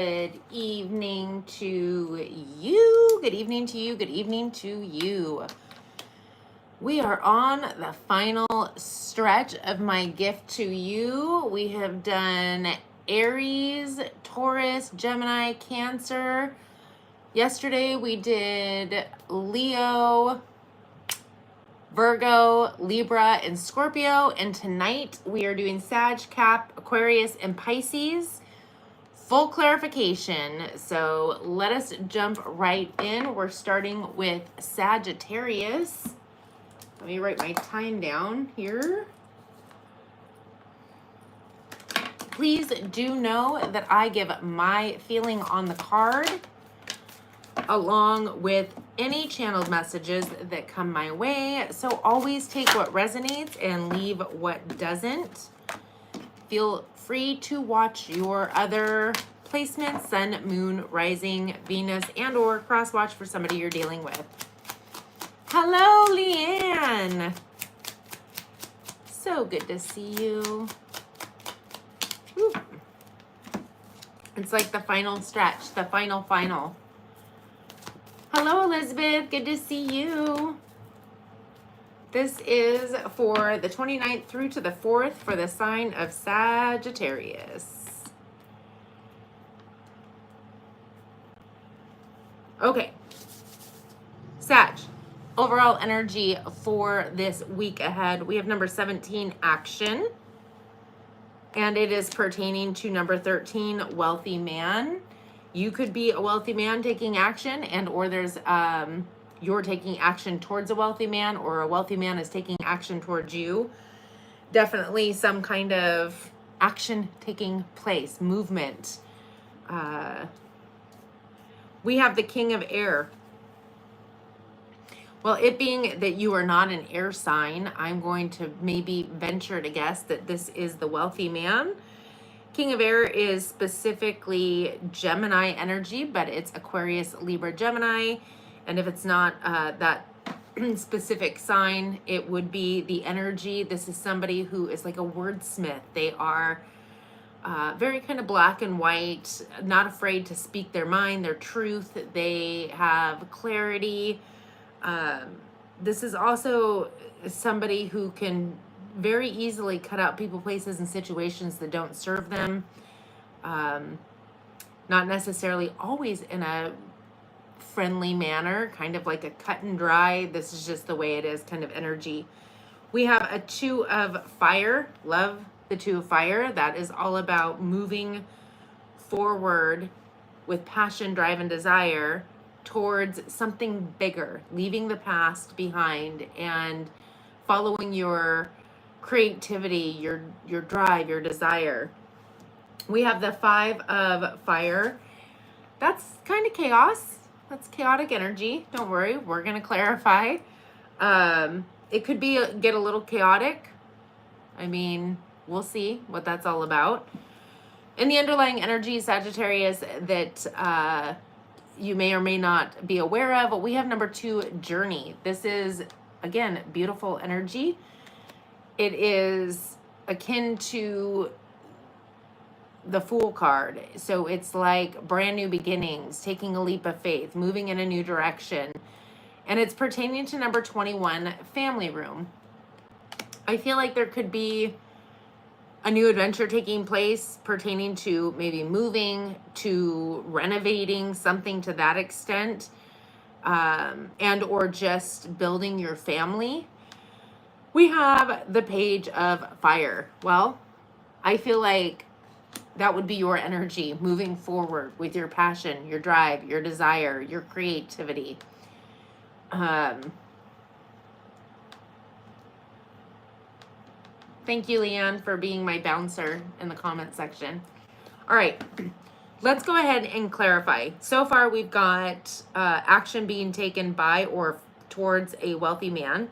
Good evening to you. Good evening to you. Good evening to you. We are on the final stretch of my gift to you. We have done Aries, Taurus, Gemini, Cancer. Yesterday we did Leo, Virgo, Libra, and Scorpio. And tonight we are doing Sag, Cap, Aquarius, and Pisces. Full clarification, so let us jump right in. We're starting with Sagittarius. Let me write my time down here. Please do know that I give my feeling on the card along with any channeled messages that come my way. So always take what resonates and leave what doesn't. Feel free to watch your other placements, sun, moon, rising, Venus, and or cross watch for somebody you're dealing with. Hello, Leanne. So good to see you. Woo. It's like the final stretch, the final. Hello, Elizabeth. Good to see you. This is for the 29th through to the 4th for the sign of Sagittarius. Okay. Sag, overall energy for this week ahead. We have number 17, action. And it is pertaining to number 13, wealthy man. You could be a wealthy man taking action, and or there's you're taking action towards a wealthy man, or a wealthy man is taking action towards you. Definitely some kind of action taking place, movement. We have the King of Air. Well, it being that you are not an air sign, I'm going to maybe venture to guess that this is the wealthy man. King of Air is specifically Gemini energy, but it's Aquarius, Libra, Gemini. And if it's not that specific sign, it would be the energy. This is somebody who is like a wordsmith. They are very kind of black and white, not afraid to speak their mind, their truth. They have clarity. This is also somebody who can very easily cut out people, places, and situations that don't serve them. Not necessarily always in a friendly manner, kind of like a cut and dry, this is just the way it is kind of energy. We have a 2 of fire. Love the 2 of fire. That is all about moving forward with passion, drive, and desire towards something bigger, leaving the past behind and following your creativity, your drive, your desire. We have the 5 of fire. That's kind of chaos. That's chaotic energy. Don't worry, we're going to clarify. It could be get a little chaotic. I mean, we'll see what that's all about. And the underlying energy, Sagittarius, that you may or may not be aware of. We have number 2, journey. This is, again, beautiful energy. It is akin to the Fool card. So it's like brand new beginnings, taking a leap of faith, moving in a new direction. And it's pertaining to number 21, family room. I feel like there could be a new adventure taking place pertaining to maybe moving, to renovating, something to that extent, and or just building your family. We have the Page of Fire. Well, I feel like that would be your energy moving forward with your passion, your drive, your desire, your creativity. Thank you, Leanne, for being my bouncer in the comment section. All right, let's go ahead and clarify. So far, we've got action being taken by or towards a wealthy man.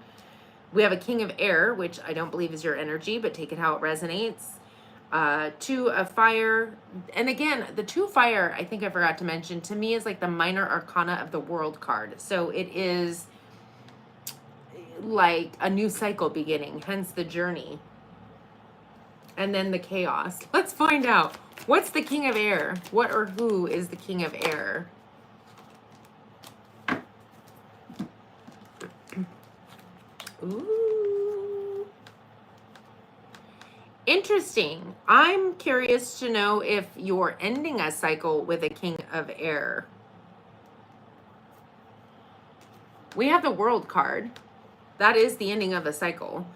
We have a King of Air, which I don't believe is your energy, but take it how it resonates. 2 of fire. And again, the 2 of fire, I think I forgot to mention, to me is like the minor arcana of the world card. So it is like a new cycle beginning, hence the journey. And then the chaos. Let's find out. What's the King of Air? What or who is the King of Air? Ooh. Interesting. I'm curious to know if you're ending a cycle with a King of Air. We have the World card. That is the ending of a cycle.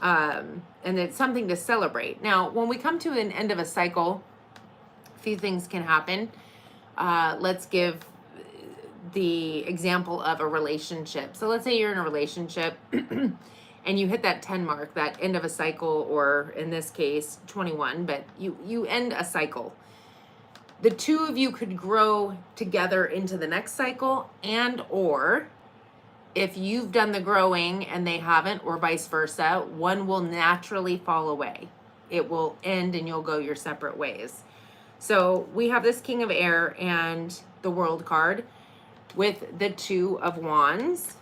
And it's something to celebrate. Now, when we come to an end of a cycle, a few things can happen. Let's give the example of a relationship. So let's say you're in a relationship and you hit that 10 mark, that end of a cycle, or in this case, 21, but you end a cycle. The two of you could grow together into the next cycle, and or if you've done the growing and they haven't, or vice versa, one will naturally fall away. It will end and you'll go your separate ways. So we have this King of Air and the World card with the Two of Wands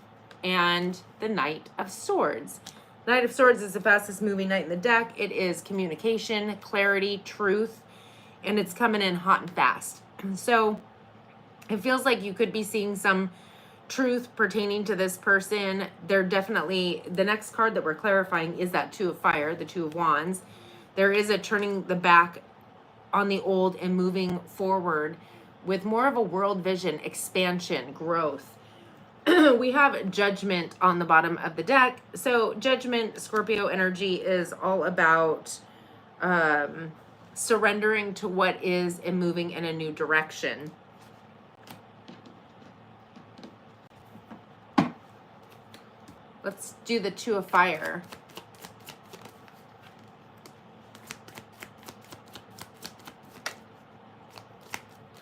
and the Knight of Swords. Knight of Swords is the fastest moving knight in the deck. It is communication, clarity, truth, and it's coming in hot and fast. So it feels like you could be seeing some truth pertaining to this person. They're definitely, the next card that we're clarifying is that Two of Fire, the Two of Wands. There is a turning the back on the old and moving forward with more of a world vision, expansion, growth. We have Judgment on the bottom of the deck. So Judgment, Scorpio energy, is all about surrendering to what is and moving in a new direction. Let's do the Two of Fire.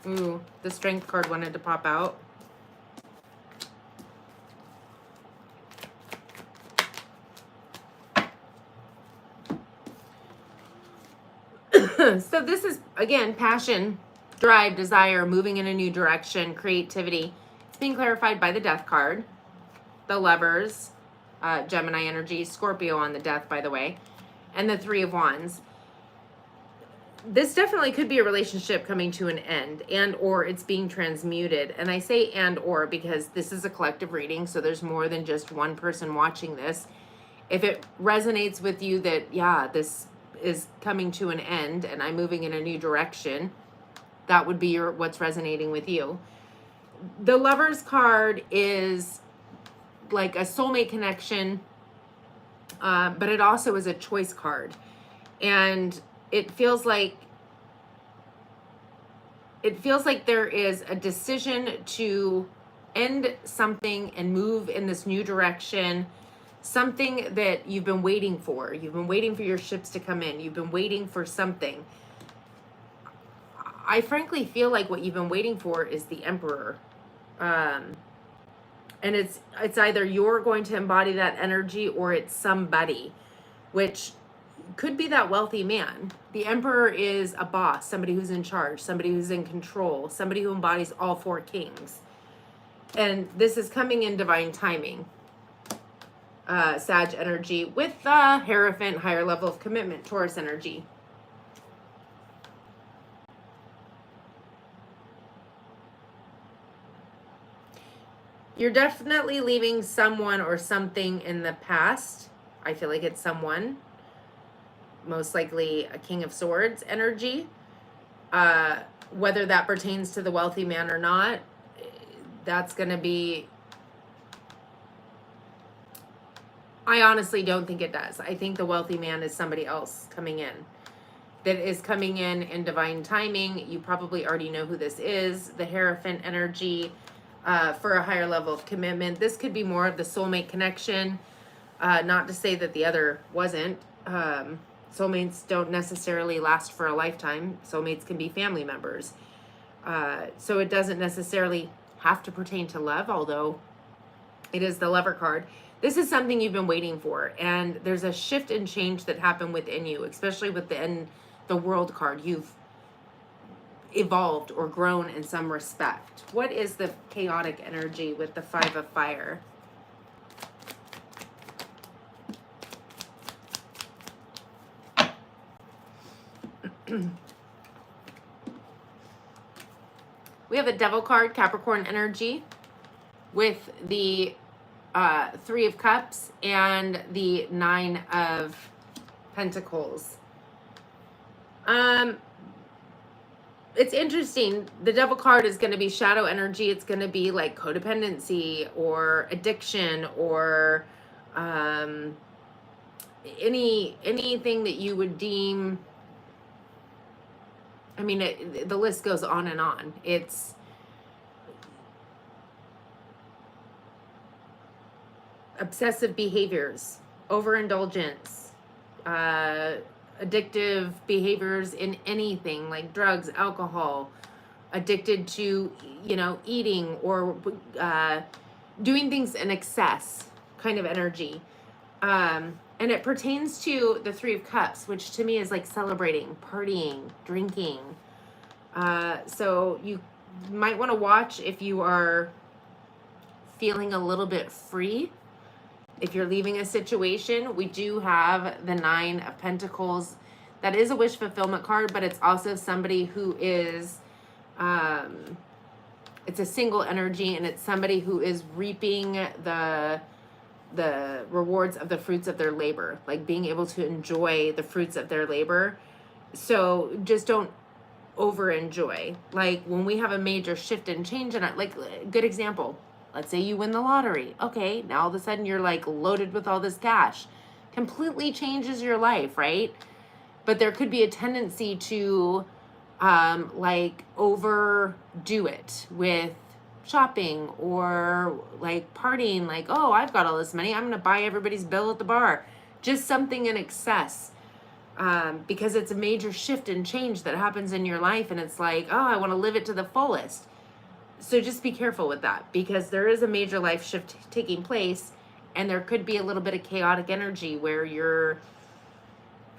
Ooh, the Strength card wanted to pop out. So this is, again, passion, drive, desire, moving in a new direction, creativity. It's being clarified by the Death card, the Lovers, Gemini energy, Scorpio on the Death, by the way, and the Three of Wands. This definitely could be a relationship coming to an end, and or it's being transmuted. And I say and or because this is a collective reading, so there's more than just one person watching this. If it resonates with you that, yeah, this is coming to an end and I'm moving in a new direction, that would be what's resonating with you. The Lovers card is like a soulmate connection, but it also is a choice card. And it feels like there is a decision to end something and move in this new direction, something that you've been waiting for. You've been waiting for your ships to come in. You've been waiting for something. I frankly feel like what you've been waiting for is the Emperor. And it's either you're going to embody that energy or it's somebody, which could be that wealthy man. The Emperor is a boss, somebody who's in charge, somebody who's in control, somebody who embodies all four kings. And this is coming in divine timing. Sag energy with the Hierophant, higher level of commitment, Taurus energy. You're definitely leaving someone or something in the past. I feel like it's someone. Most likely a King of Swords energy. Whether that pertains to the wealthy man or not, that's going to be... I honestly don't think it does. I think the wealthy man is somebody else coming in. That is coming in divine timing. You probably already know who this is. The Hierophant energy for a higher level of commitment. This could be more of the soulmate connection. Not to say that the other wasn't. Soulmates don't necessarily last for a lifetime. Soulmates can be family members. So it doesn't necessarily have to pertain to love, although it is the Lover card. This is something you've been waiting for, and there's a shift and change that happened within you, especially with the World card. You've evolved or grown in some respect. What is the chaotic energy with the Five of Fire? We have a Devil card, Capricorn energy, with the 3 of Cups and the 9 of Pentacles. It's interesting. The Devil card is going to be shadow energy. It's going to be like codependency or addiction or anything that you would deem. I mean, the list goes on and on. It's obsessive behaviors, overindulgence, addictive behaviors in anything like drugs, alcohol, addicted to, you know, eating or doing things in excess kind of energy. And it pertains to the 3 of Cups, which to me is like celebrating, partying, drinking. So you might want to watch if you are feeling a little bit free. If you're leaving a situation, we do have the 9 of Pentacles. That is a wish fulfillment card, but it's also somebody who is, it's a single energy, and it's somebody who is reaping the rewards of the fruits of their labor, like being able to enjoy the fruits of their labor. So just don't over enjoy. Like when we have a major shift and change in our, like, good example. Let's say you win the lottery. Okay, now all of a sudden you're like loaded with all this cash. Completely changes your life, right? But there could be a tendency to like overdo it with shopping or like partying, like, oh, I've got all this money, I'm gonna buy everybody's bill at the bar. Just something in excess. Because it's a major shift and change that happens in your life, and it's like, oh, I want to live it to the fullest. So just be careful with that, because there is a major life shift taking place, and there could be a little bit of chaotic energy where you're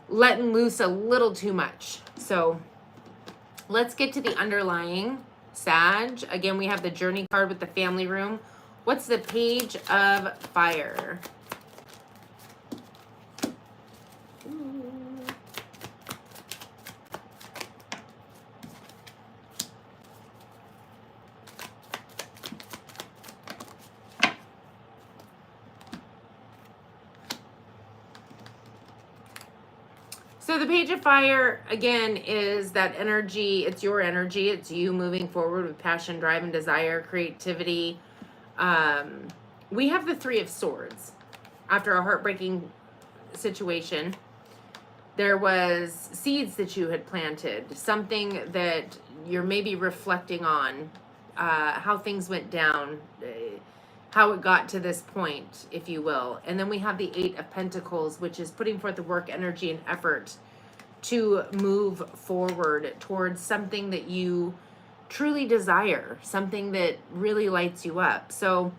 letting loose a little too much. So let's get to the underlying, Sag. Again, we have the Journey card with the family room. What's the Page of Fire? So the Page of Fire, again, is that energy. It's your energy. It's you moving forward with passion, drive, and desire, creativity. We have the 3 of Swords. After a heartbreaking situation, there was seeds that you had planted, something that you're maybe reflecting on, how things went down, how it got to this point, if you will. And then we have the 8 of Pentacles, which is putting forth the work, energy, and effort to move forward towards something that you truly desire, something that really lights you up. So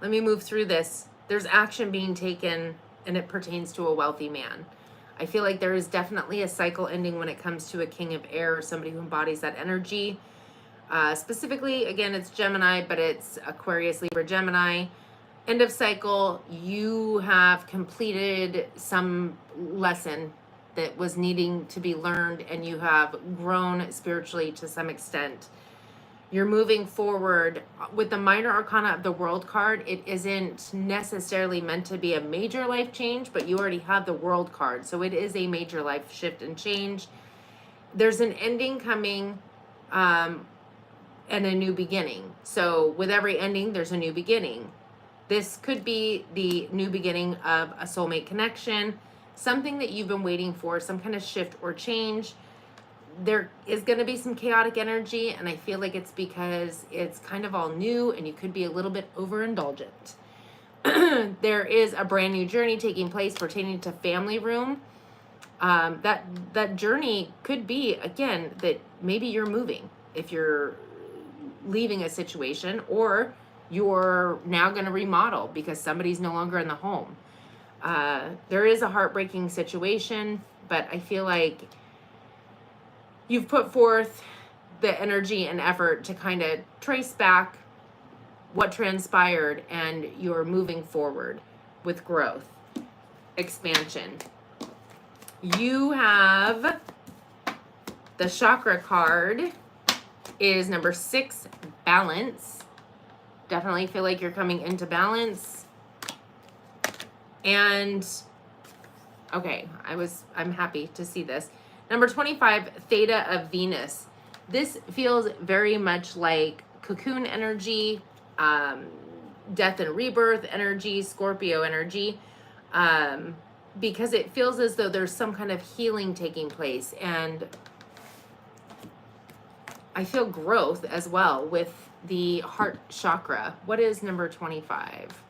let me move through this. There's action being taken, and it pertains to a wealthy man. I feel like there is definitely a cycle ending when it comes to a King of Air, or somebody who embodies that energy. Specifically, again, it's Gemini, but it's Aquarius, Libra, Gemini. End of cycle, you have completed some lesson that was needing to be learned, and you have grown spiritually to some extent. You're moving forward. With the Minor Arcana of the World card, it isn't necessarily meant to be a major life change, but you already have the World card, so it is a major life shift and change. There's an ending coming, and a new beginning. So with every ending, there's a new beginning. This could be the new beginning of a soulmate connection, something that you've been waiting for, some kind of shift or change. There is going to be some chaotic energy, and I feel like it's because it's kind of all new, and you could be a little bit overindulgent. There is a brand new journey taking place pertaining to family room. That journey could be, again, that maybe you're moving. If you're leaving a situation, or you're now going to remodel because somebody's no longer in the home. There is a heartbreaking situation, but I feel like you've put forth the energy and effort to kind of trace back what transpired, and you're moving forward with growth, expansion. You have the chakra card is number 6, balance. Definitely feel like you're coming into balance. And okay, I'm happy to see this. Number 25, theta of Venus. This feels very much like cocoon energy, death and rebirth energy, Scorpio energy, because it feels as though there's some kind of healing taking place. And I feel growth as well with the heart chakra. What is number 25?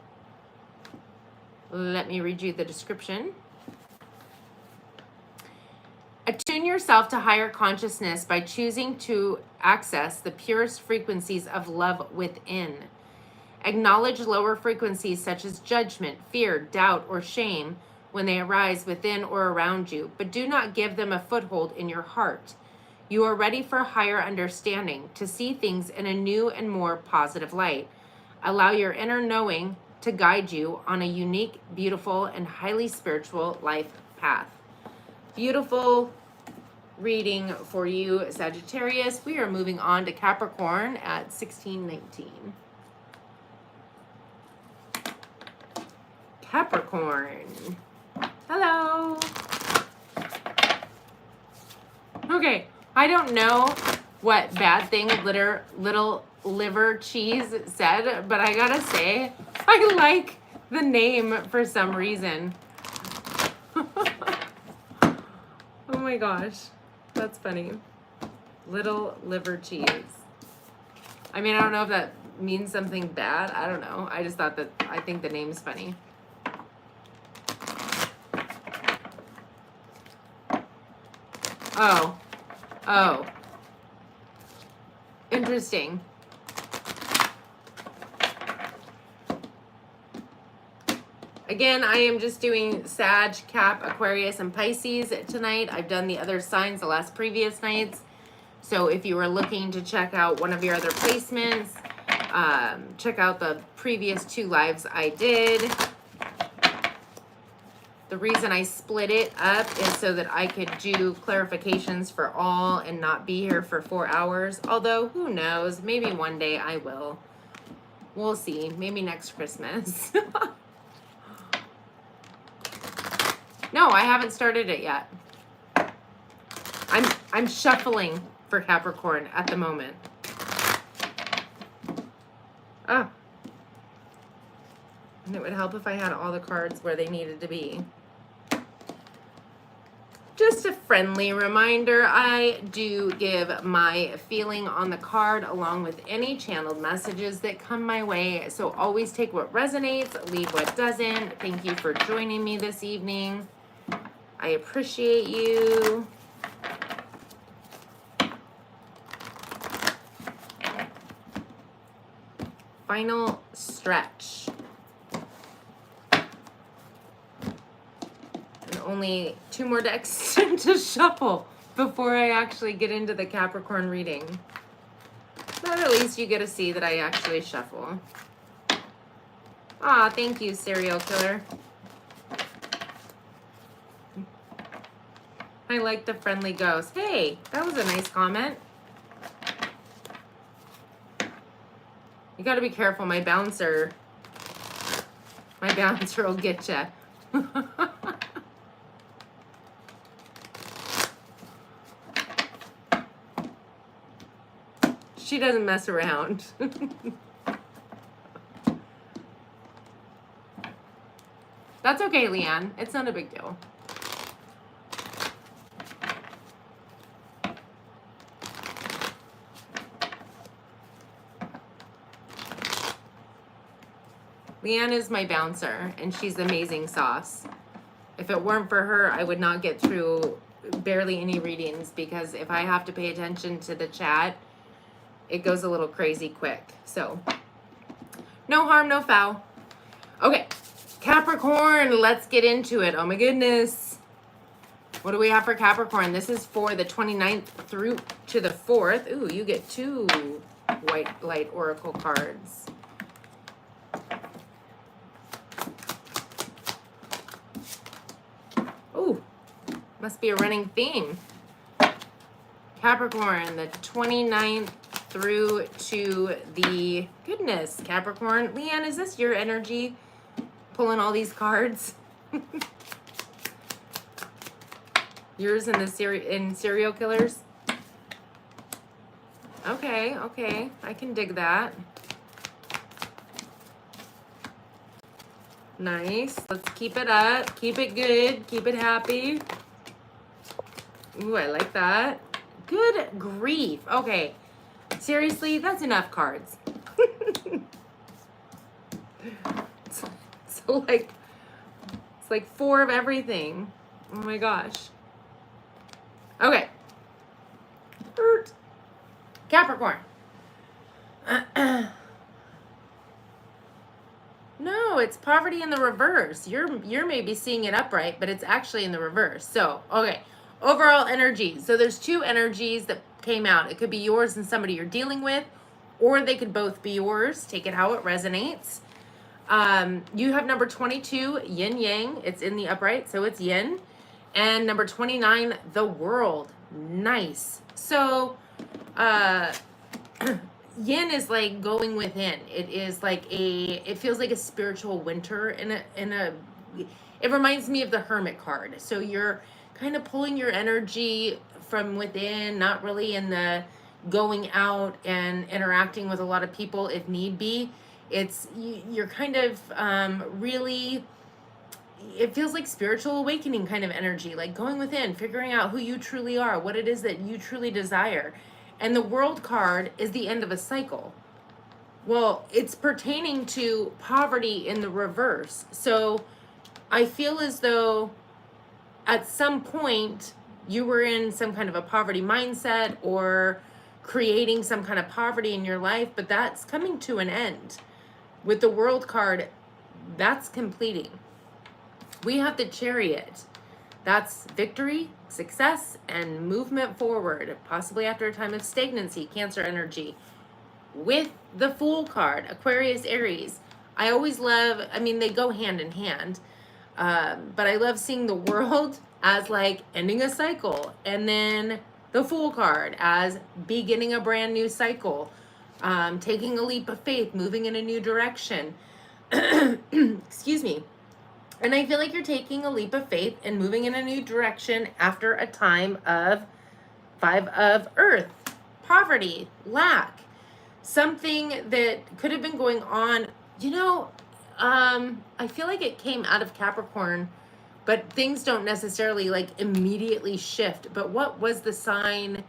Let me read you the description. Attune yourself to higher consciousness by choosing to access the purest frequencies of love within. Acknowledge lower frequencies such as judgment, fear, doubt, or shame when they arise within or around you, but do not give them a foothold in your heart. You are ready for higher understanding, to see things in a new and more positive light. Allow your inner knowing to guide you on a unique, beautiful, and highly spiritual life path. Beautiful reading for you, Sagittarius. We are moving on to Capricorn at 1619. Capricorn. Hello. Okay, I don't know what bad thing little liver cheese said, but I gotta say, I like the name for some reason. Oh my gosh, that's funny. Little liver cheese. I mean, I don't know if that means something bad. I don't know. I just thought I think the name's funny. Oh. Interesting. Again, I am just doing Sag, Cap, Aquarius, and Pisces tonight. I've done the other signs the last previous nights. So if you were looking to check out one of your other placements, check out the previous 2 lives I did. The reason I split it up is so that I could do clarifications for all and not be here for 4 hours. Although, who knows? Maybe one day I will. We'll see. Maybe next Christmas. No, I haven't started it yet. I'm shuffling for Capricorn at the moment. Oh. And it would help if I had all the cards where they needed to be. Just a friendly reminder, I do give my feeling on the card along with any channeled messages that come my way. So always take what resonates, leave what doesn't. Thank you for joining me this evening. I appreciate you. Final stretch. Only 2 more decks to shuffle before I actually get into the Capricorn reading. But at least you get to see that I actually shuffle. Aw, thank you, serial killer. I like the friendly ghost. Hey, that was a nice comment. You gotta be careful, my bouncer will get you. She doesn't mess around. That's okay, Leanne. It's not a big deal. Leanne is my bouncer, and she's amazing sauce. If it weren't for her, I would not get through barely any readings, because if I have to pay attention to the chat, it goes a little crazy quick. So, no harm, no foul. Okay, Capricorn, let's get into it. Oh my goodness. What do we have for Capricorn? This is for the 29th through to the 4th. Ooh, you get 2 white light oracle cards. Ooh, must be a running theme. Capricorn, the 29th through to the goodness, Capricorn. Leanne, is this your energy? Pulling all these cards? Yours in the serial killers? Okay, okay. I can dig that. Nice. Let's keep it up. Keep it good. Keep it happy. Ooh, I like that. Good grief. Okay. Seriously, that's enough cards. So like, it's like 4 of everything. Oh my gosh. Okay. Capricorn. No, it's poverty in the reverse. You're maybe seeing it upright, but it's actually in the reverse. So, okay. Overall energy. So there's 2 energies that came out. It could be yours and somebody you're dealing with, or they could both be yours. Take it how it resonates. You have number 22, yin yang. It's in the upright, so it's yin. And number 29, the world. Nice. So, yin is like going within. It is like it feels like a spiritual winter it reminds me of the Hermit card. So you're kind of pulling your energy from within, not really in the going out and interacting with a lot of people if need be. You're kind of really, it feels like spiritual awakening kind of energy, like going within, figuring out who you truly are, what it is that you truly desire. And the World card is the end of a cycle. Well, it's pertaining to poverty in the reverse. So I feel as though at some point you were in some kind of a poverty mindset or creating some kind of poverty in your life, but that's coming to an end. With the World card, that's completing. We have the Chariot. That's victory, success, and movement forward, possibly after a time of stagnancy, Cancer energy. With the Fool card, Aquarius, Aries. I always love, I mean, they go hand in hand, but I love seeing the World as like ending a cycle, and then the Fool card as beginning a brand new cycle, taking a leap of faith, moving in a new direction. Excuse me. And I feel like you're taking a leap of faith and moving in a new direction after a time of 5 of Earth, poverty, lack, something that could have been going on. You know, I feel like it came out of Capricorn, but things don't necessarily like immediately shift. But what was the sign?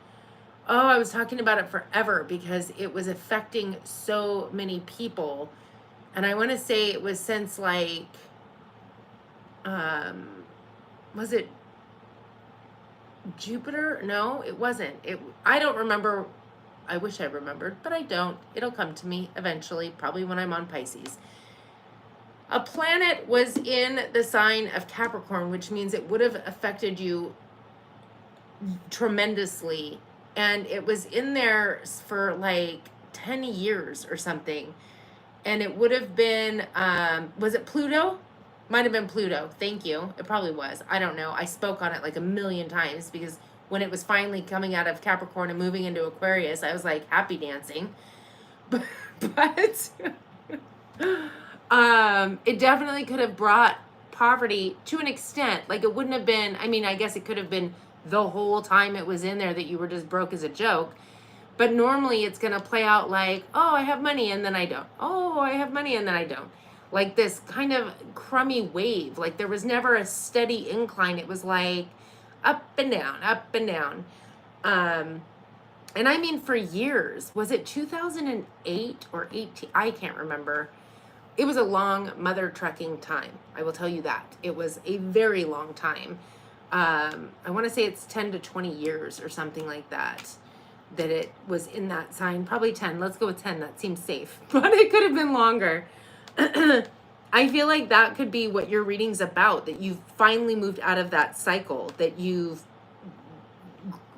Oh, I was talking about it forever because it was affecting so many people. And I want to say it was since like, was it Jupiter? No, it wasn't. I don't remember. I wish I remembered, but I don't. It'll come to me eventually, probably when I'm on Pisces. A planet was in the sign of Capricorn, which means it would have affected you tremendously. And it was in there for like 10 years or something. And it would have been, was it Pluto? Might have been Pluto. Thank you. It probably was. I don't know. I spoke on it like a million times because when it was finally coming out of Capricorn and moving into Aquarius, I was like happy dancing. But it definitely could have brought poverty to an extent. Like it wouldn't have been, I mean, I guess it could have been the whole time it was in there that you were just broke as a joke. But normally it's going to play out like, oh, I have money and then I don't. Oh, I have money and then I don't. Like this kind of crummy wave. Like there was never a steady incline. It was like up and down, up and down. And I mean for years. Was it 2008 or 18? I can't remember. It was a long mother trucking time. I will tell you that. It was a very long time. I want to say it's 10 to 20 years or something like that it was in that sign. Probably 10. Let's go with 10. That seems safe. But it could have been longer. I feel like that could be what your reading's about, that you've finally moved out of that cycle, that you've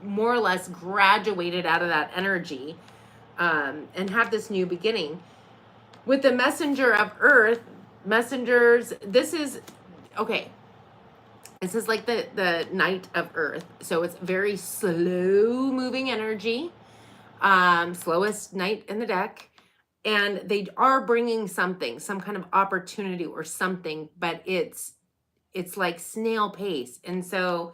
more or less graduated out of that energy, and have this new beginning. With the messenger of Earth, messengers, this is, okay, this is like the night of Earth. So it's very slow moving energy. Slowest knight in the deck. And they are bringing something, some kind of opportunity or something, but it's like snail pace. And so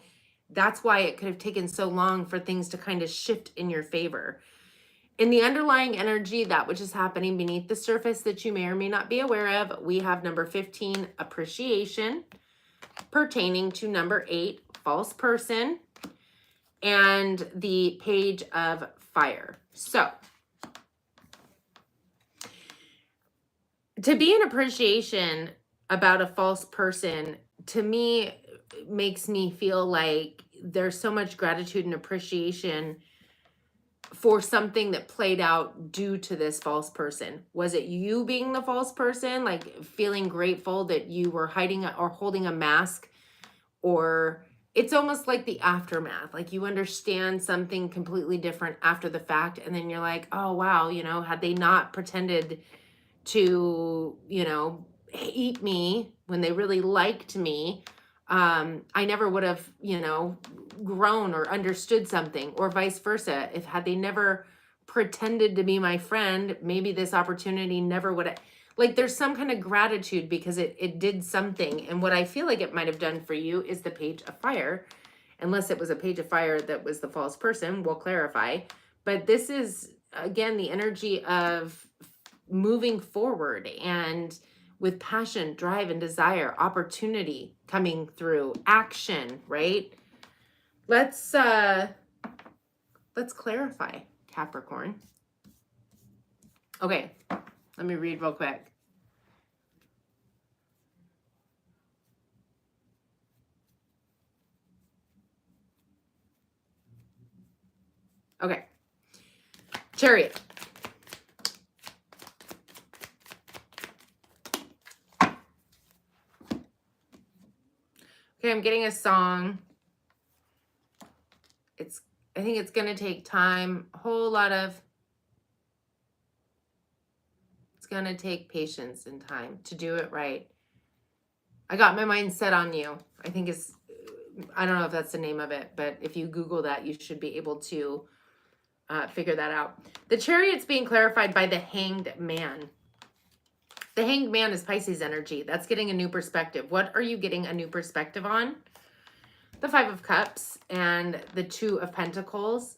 that's why it could have taken so long for things to kind of shift in your favor. In the underlying energy, that which is happening beneath the surface that you may or may not be aware of, we have number 15, appreciation, pertaining to number 8, false person, and the page of fire. So to be in appreciation about a false person, to me, makes me feel like there's so much gratitude and appreciation for something that played out due to this false person. Was it you being the false person, like feeling grateful that you were hiding or holding a mask? Or it's almost like the aftermath, like you understand something completely different after the fact, and then you're like, oh wow, you know, had they not pretended to, you know, hate me when they really liked me, I never would have, you know, grown or understood something, or vice versa. If had they never pretended to be my friend, maybe this opportunity never would have, like there's some kind of gratitude because it did something. And what I feel like it might have done for you is the page of fire, unless it was a page of fire that was the false person, we'll clarify. But this is, again, the energy of moving forward and with passion, drive, and desire, opportunity coming through, action, right? Let's clarify, Capricorn. Okay, let me read real quick. Okay. Chariot. Okay, I'm getting a song. I think it's going to take time, a whole lot of, it's going to take patience and time to do it right. I got my mind set on you. I think it's, I don't know if that's the name of it, but if you Google that, you should be able to figure that out. The Chariot's being clarified by the Hanged Man. The Hanged Man is Pisces energy. That's getting a new perspective. What are you getting a new perspective on? The Five of Cups and the Two of Pentacles.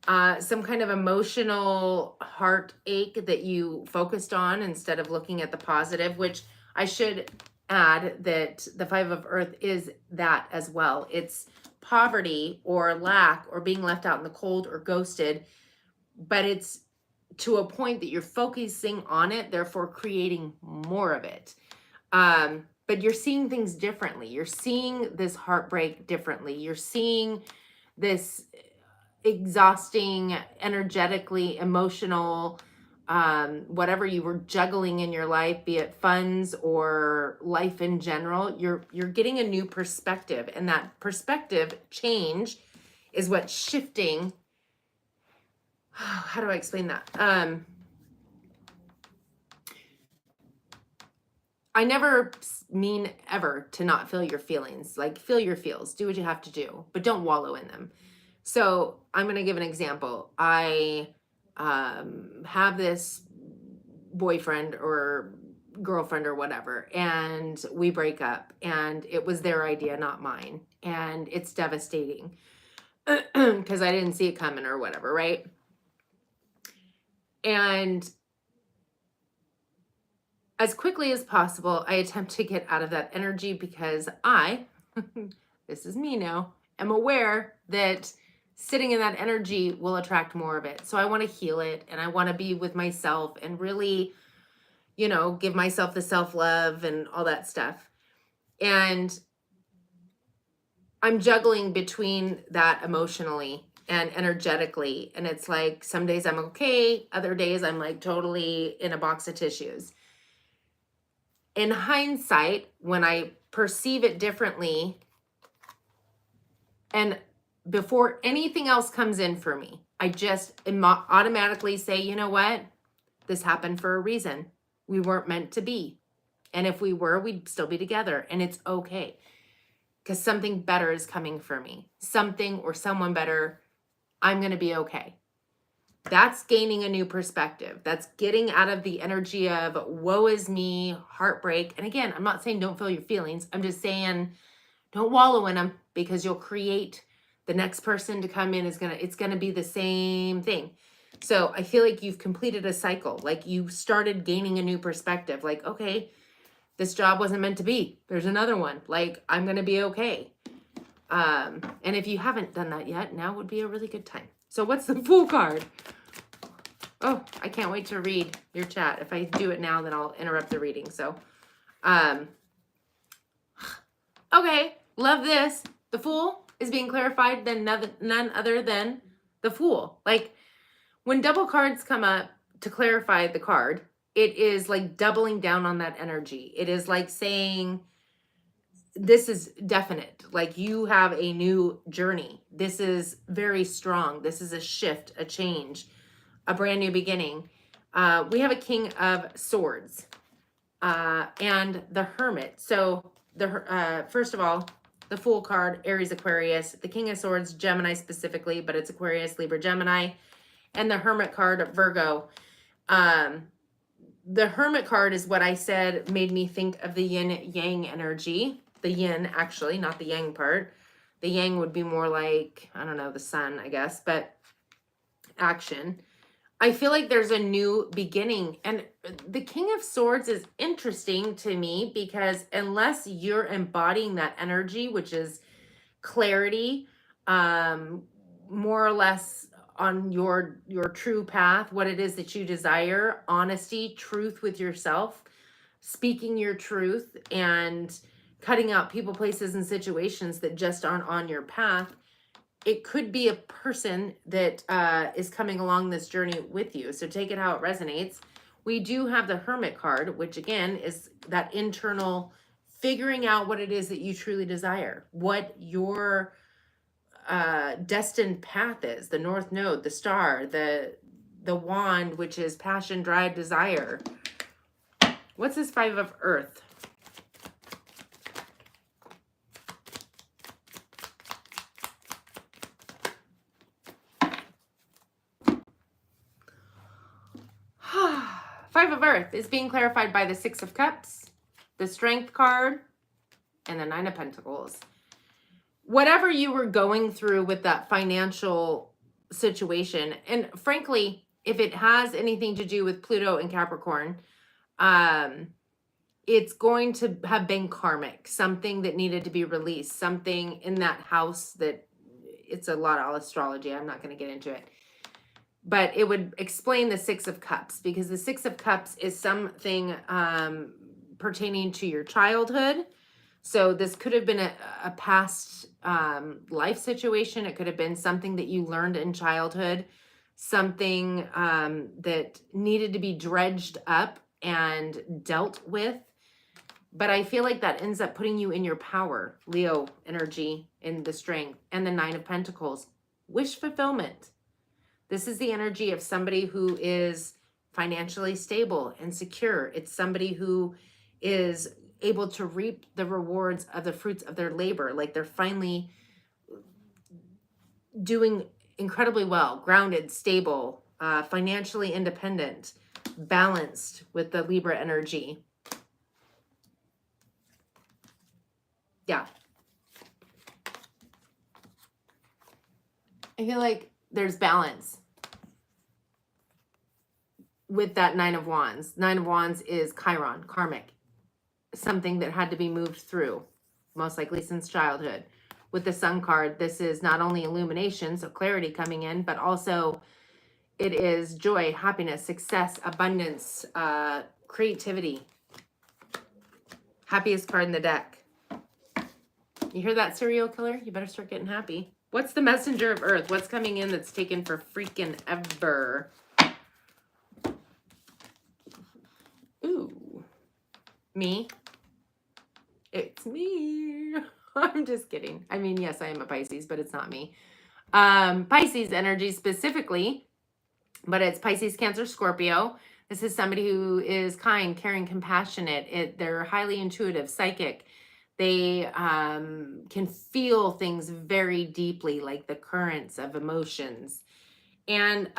Some kind of emotional heartache that you focused on instead of looking at the positive, which I should add that the Five of Earth is that as well. It's poverty or lack or being left out in the cold or ghosted, but it's to a point that you're focusing on it, therefore creating more of it. But you're seeing things differently. You're seeing this heartbreak differently. You're seeing this exhausting, energetically, emotional, whatever you were juggling in your life, be it funds or life in general, you're getting a new perspective. And that perspective change is what's shifting. How do I explain that? I never mean ever to not feel your feelings. Like, feel your feels, do what you have to do, but don't wallow in them. So I'm going to give an example. I have this boyfriend or girlfriend or whatever, and we break up, and it was their idea, not mine. And it's devastating because I didn't see it coming or whatever, right? And as quickly as possible, I attempt to get out of that energy because I, this is me now, am aware that sitting in that energy will attract more of it. So I want to heal it, and I want to be with myself and really, you know, give myself the self-love and all that stuff. And I'm juggling between that emotionally and energetically. And it's like, some days I'm okay. Other days I'm like totally in a box of tissues. In hindsight, when I perceive it differently, and before anything else comes in for me, I just automatically say, you know what? This happened for a reason. We weren't meant to be. And if we were, we'd still be together. And it's okay. Because something better is coming for me. Something or someone better. I'm going to be okay. That's gaining a new perspective. That's getting out of the energy of woe is me, heartbreak. And again, I'm not saying don't feel your feelings. I'm just saying don't wallow in them, because you'll create the next person to come in it's going to be the same thing. So I feel like you've completed a cycle. Like you started gaining a new perspective. Like, okay, this job wasn't meant to be. There's another one. Like, I'm going to be okay. And if you haven't done that yet, now would be a really good time. So what's the Fool card? Oh, I can't wait to read your chat. If I do it now, then I'll interrupt the reading. So, okay, love this. The Fool is being clarified, then none other than the Fool. Like, when double cards come up to clarify the card, it is like doubling down on that energy. It is like saying, this is definite. Like, you have a new journey. This is very strong. This is a shift, a change, a brand new beginning. We have a King of Swords and the Hermit. So first of all, the Fool card, Aries, Aquarius. The King of Swords, Gemini specifically, but it's Aquarius, Libra, Gemini. And the Hermit card, Virgo. The Hermit card is what I said made me think of the yin-yang energy. The yin, actually, not the yang part. The yang would be more like, I don't know, the sun, I guess, but action. I feel like there's a new beginning. And the King of Swords is interesting to me because unless you're embodying that energy, which is clarity, more or less on your true path, what it is that you desire, honesty, truth with yourself, speaking your truth, and cutting out people, places, and situations that just aren't on your path. It could be a person that is coming along this journey with you. So take it how it resonates. We do have the Hermit card, which again is that internal figuring out what it is that you truly desire, what your destined path is, the North Node, the star, the wand, which is passion, drive, desire. What's this Five of Earth? Five of Earth is being clarified by the Six of Cups, the Strength card, and the Nine of Pentacles. Whatever you were going through with that financial situation, and frankly, if it has anything to do with Pluto and Capricorn, it's going to have been karmic, something that needed to be released, something in that house that, it's a lot of astrology. I'm not going to get into it. But it would explain the Six of Cups, because the Six of Cups is something pertaining to your childhood. So this could have been a past life situation. It could have been something that you learned in childhood, something that needed to be dredged up and dealt with. But I feel like that ends up putting you in your power, Leo energy, in the Strength, and the Nine of Pentacles, wish fulfillment. This is the energy of somebody who is financially stable and secure. It's somebody who is able to reap the rewards of the fruits of their labor. Like they're finally doing incredibly well, grounded, stable, financially independent, balanced with the Libra energy. Yeah. I feel like there's balance with that Nine of Wands. Nine of Wands is Chiron, karmic, something that had to be moved through, most likely since childhood. With the Sun card, this is not only illumination, so clarity coming in, but also it is joy, happiness, success, abundance, creativity. Happiest card in the deck. You hear that, serial killer? You better start getting happy. What's the Messenger of Earth? What's coming in that's taken for freaking ever? Ooh. Me? It's me. I'm just kidding. I mean, yes, I am a Pisces, but it's not me. Pisces energy specifically, but it's Pisces, Cancer, Scorpio. This is somebody who is kind, caring, compassionate. They're highly intuitive, psychic. They can feel things very deeply, like the currents of emotions. And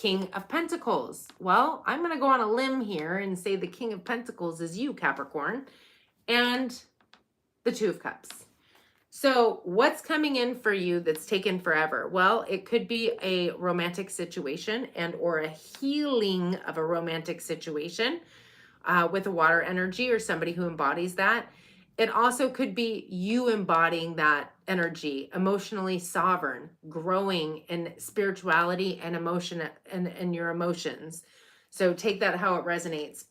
King of Pentacles. Well, I'm going to go on a limb here and say the King of Pentacles is you, Capricorn, and the Two of Cups. So what's coming in for you that's taken forever? Well, it could be a romantic situation and or a healing of a romantic situation with a water energy or somebody who embodies that. It also could be you embodying that energy, emotionally sovereign, growing in spirituality and emotion and your emotions. So take that how it resonates.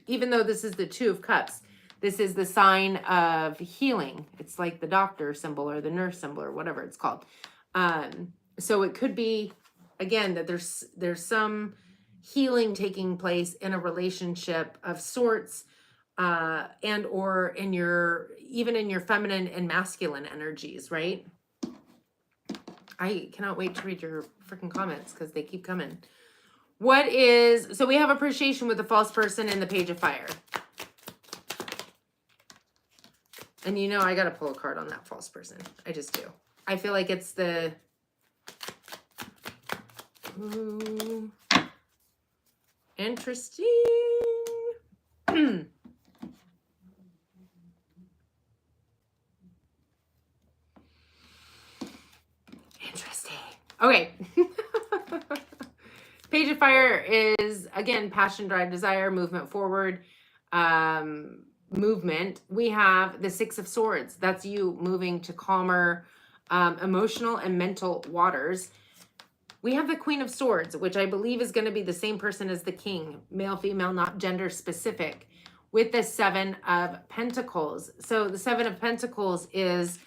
Even though this is the Two of Cups, this is the sign of healing. It's like the doctor symbol or the nurse symbol or whatever it's called. So it could be, again, that there's some healing taking place in a relationship of sorts, and or in your, even in your feminine and masculine energies, right? I cannot wait to read your freaking comments because they keep coming. So we have appreciation with the false person and the Page of Fire. And you know, I got to pull a card on that false person. I just do. I feel like it's the... Ooh, interesting. Interesting. Okay. Page of Fire is, again, passion, drive, desire, movement forward, movement. We have the Six of Swords. That's you moving to calmer emotional and mental waters. We have the Queen of Swords, which I believe is going to be the same person as the King, male, female, not gender specific, with the Seven of Pentacles. So the Seven of Pentacles is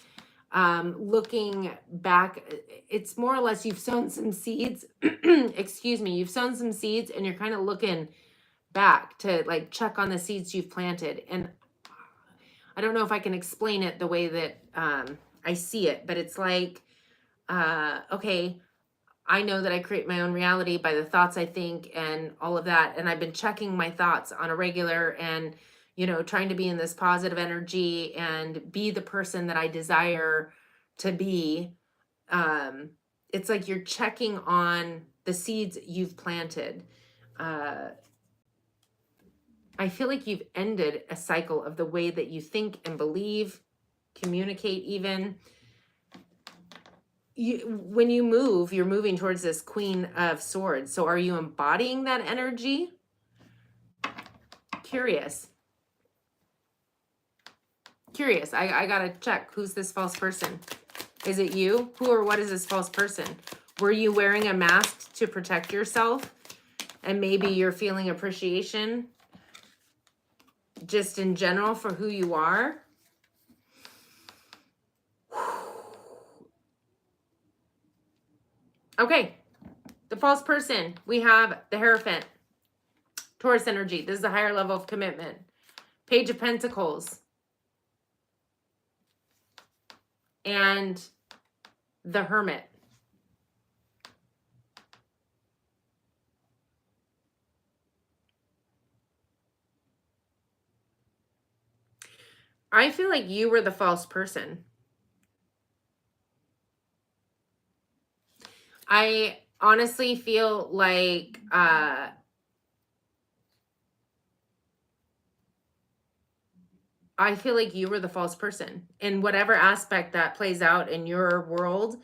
looking back. It's more or less you've sown some seeds. Excuse me. You've sown some seeds and you're kind of looking back to like check on the seeds you've planted. And I don't know if I can explain it the way that I see it, but it's like, okay, I know that I create my own reality by the thoughts I think and all of that. And I've been checking my thoughts on a regular and, you know, trying to be in this positive energy and be the person that I desire to be. It's like you're checking on the seeds you've planted. I feel like you've ended a cycle of the way that you think and believe, communicate even. When you move, you're moving towards this Queen of Swords. So are you embodying that energy? Curious. I gotta check. Who's this false person? Is it you? Who or what is this false person? Were you wearing a mask to protect yourself? And maybe you're feeling appreciation just in general for who you are? Okay, the false person. We have the Hierophant. Taurus energy. This is a higher level of commitment. Page of Pentacles. And the Hermit. I feel like you were the false person. I honestly feel like I feel like you were the false person in whatever aspect that plays out in your world.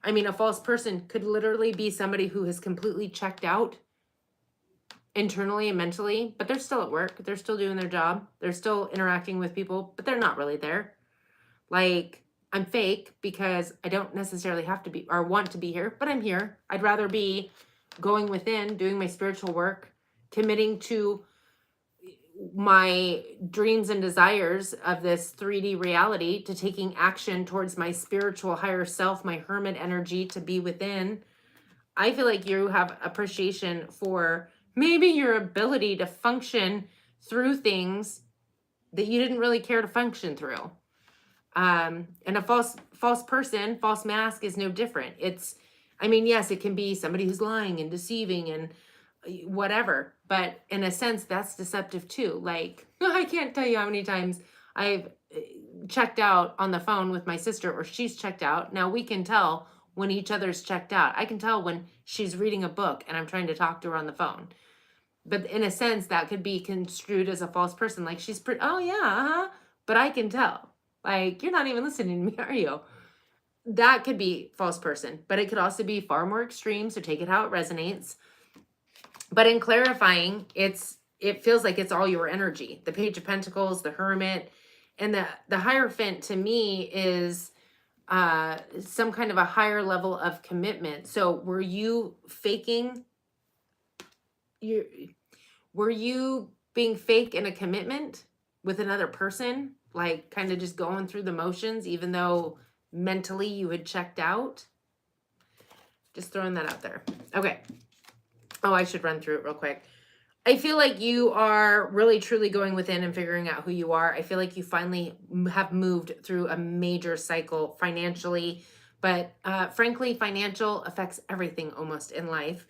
I mean, a false person could literally be somebody who has completely checked out internally and mentally, but they're still at work. They're still doing their job. They're still interacting with people, but they're not really there. Like, I'm fake because I don't necessarily have to be or want to be here, but I'm here. I'd rather be going within, doing my spiritual work, committing to my dreams and desires of this 3D reality, to taking action towards my spiritual higher self, my hermit energy, to be within. I feel like you have appreciation for maybe your ability to function through things that you didn't really care to function through. And a false person, false mask is no different. It's, I mean, yes, it can be somebody who's lying and deceiving and whatever, but in a sense, that's deceptive too. Like, I can't tell you how many times I've checked out on the phone with my sister, or she's checked out. Now we can tell when each other's checked out. I can tell when she's reading a book and I'm trying to talk to her on the phone. But in a sense, that could be construed as a false person. Like she's oh yeah, but I can tell. Like, you're not even listening to me, are you? That could be false person, but it could also be far more extreme. So take it how it resonates. But in clarifying, it feels like it's all your energy. The Page of Pentacles, the Hermit, and the Hierophant to me is some kind of a higher level of commitment. So were you faking were you being fake in a commitment with another person? Like kind of just going through the motions, even though mentally you had checked out? Just throwing that out there. Okay. Oh, I should run through it real quick. I feel like you are really truly going within and figuring out who you are. I feel like you finally have moved through a major cycle financially, but frankly, financial affects everything almost in life.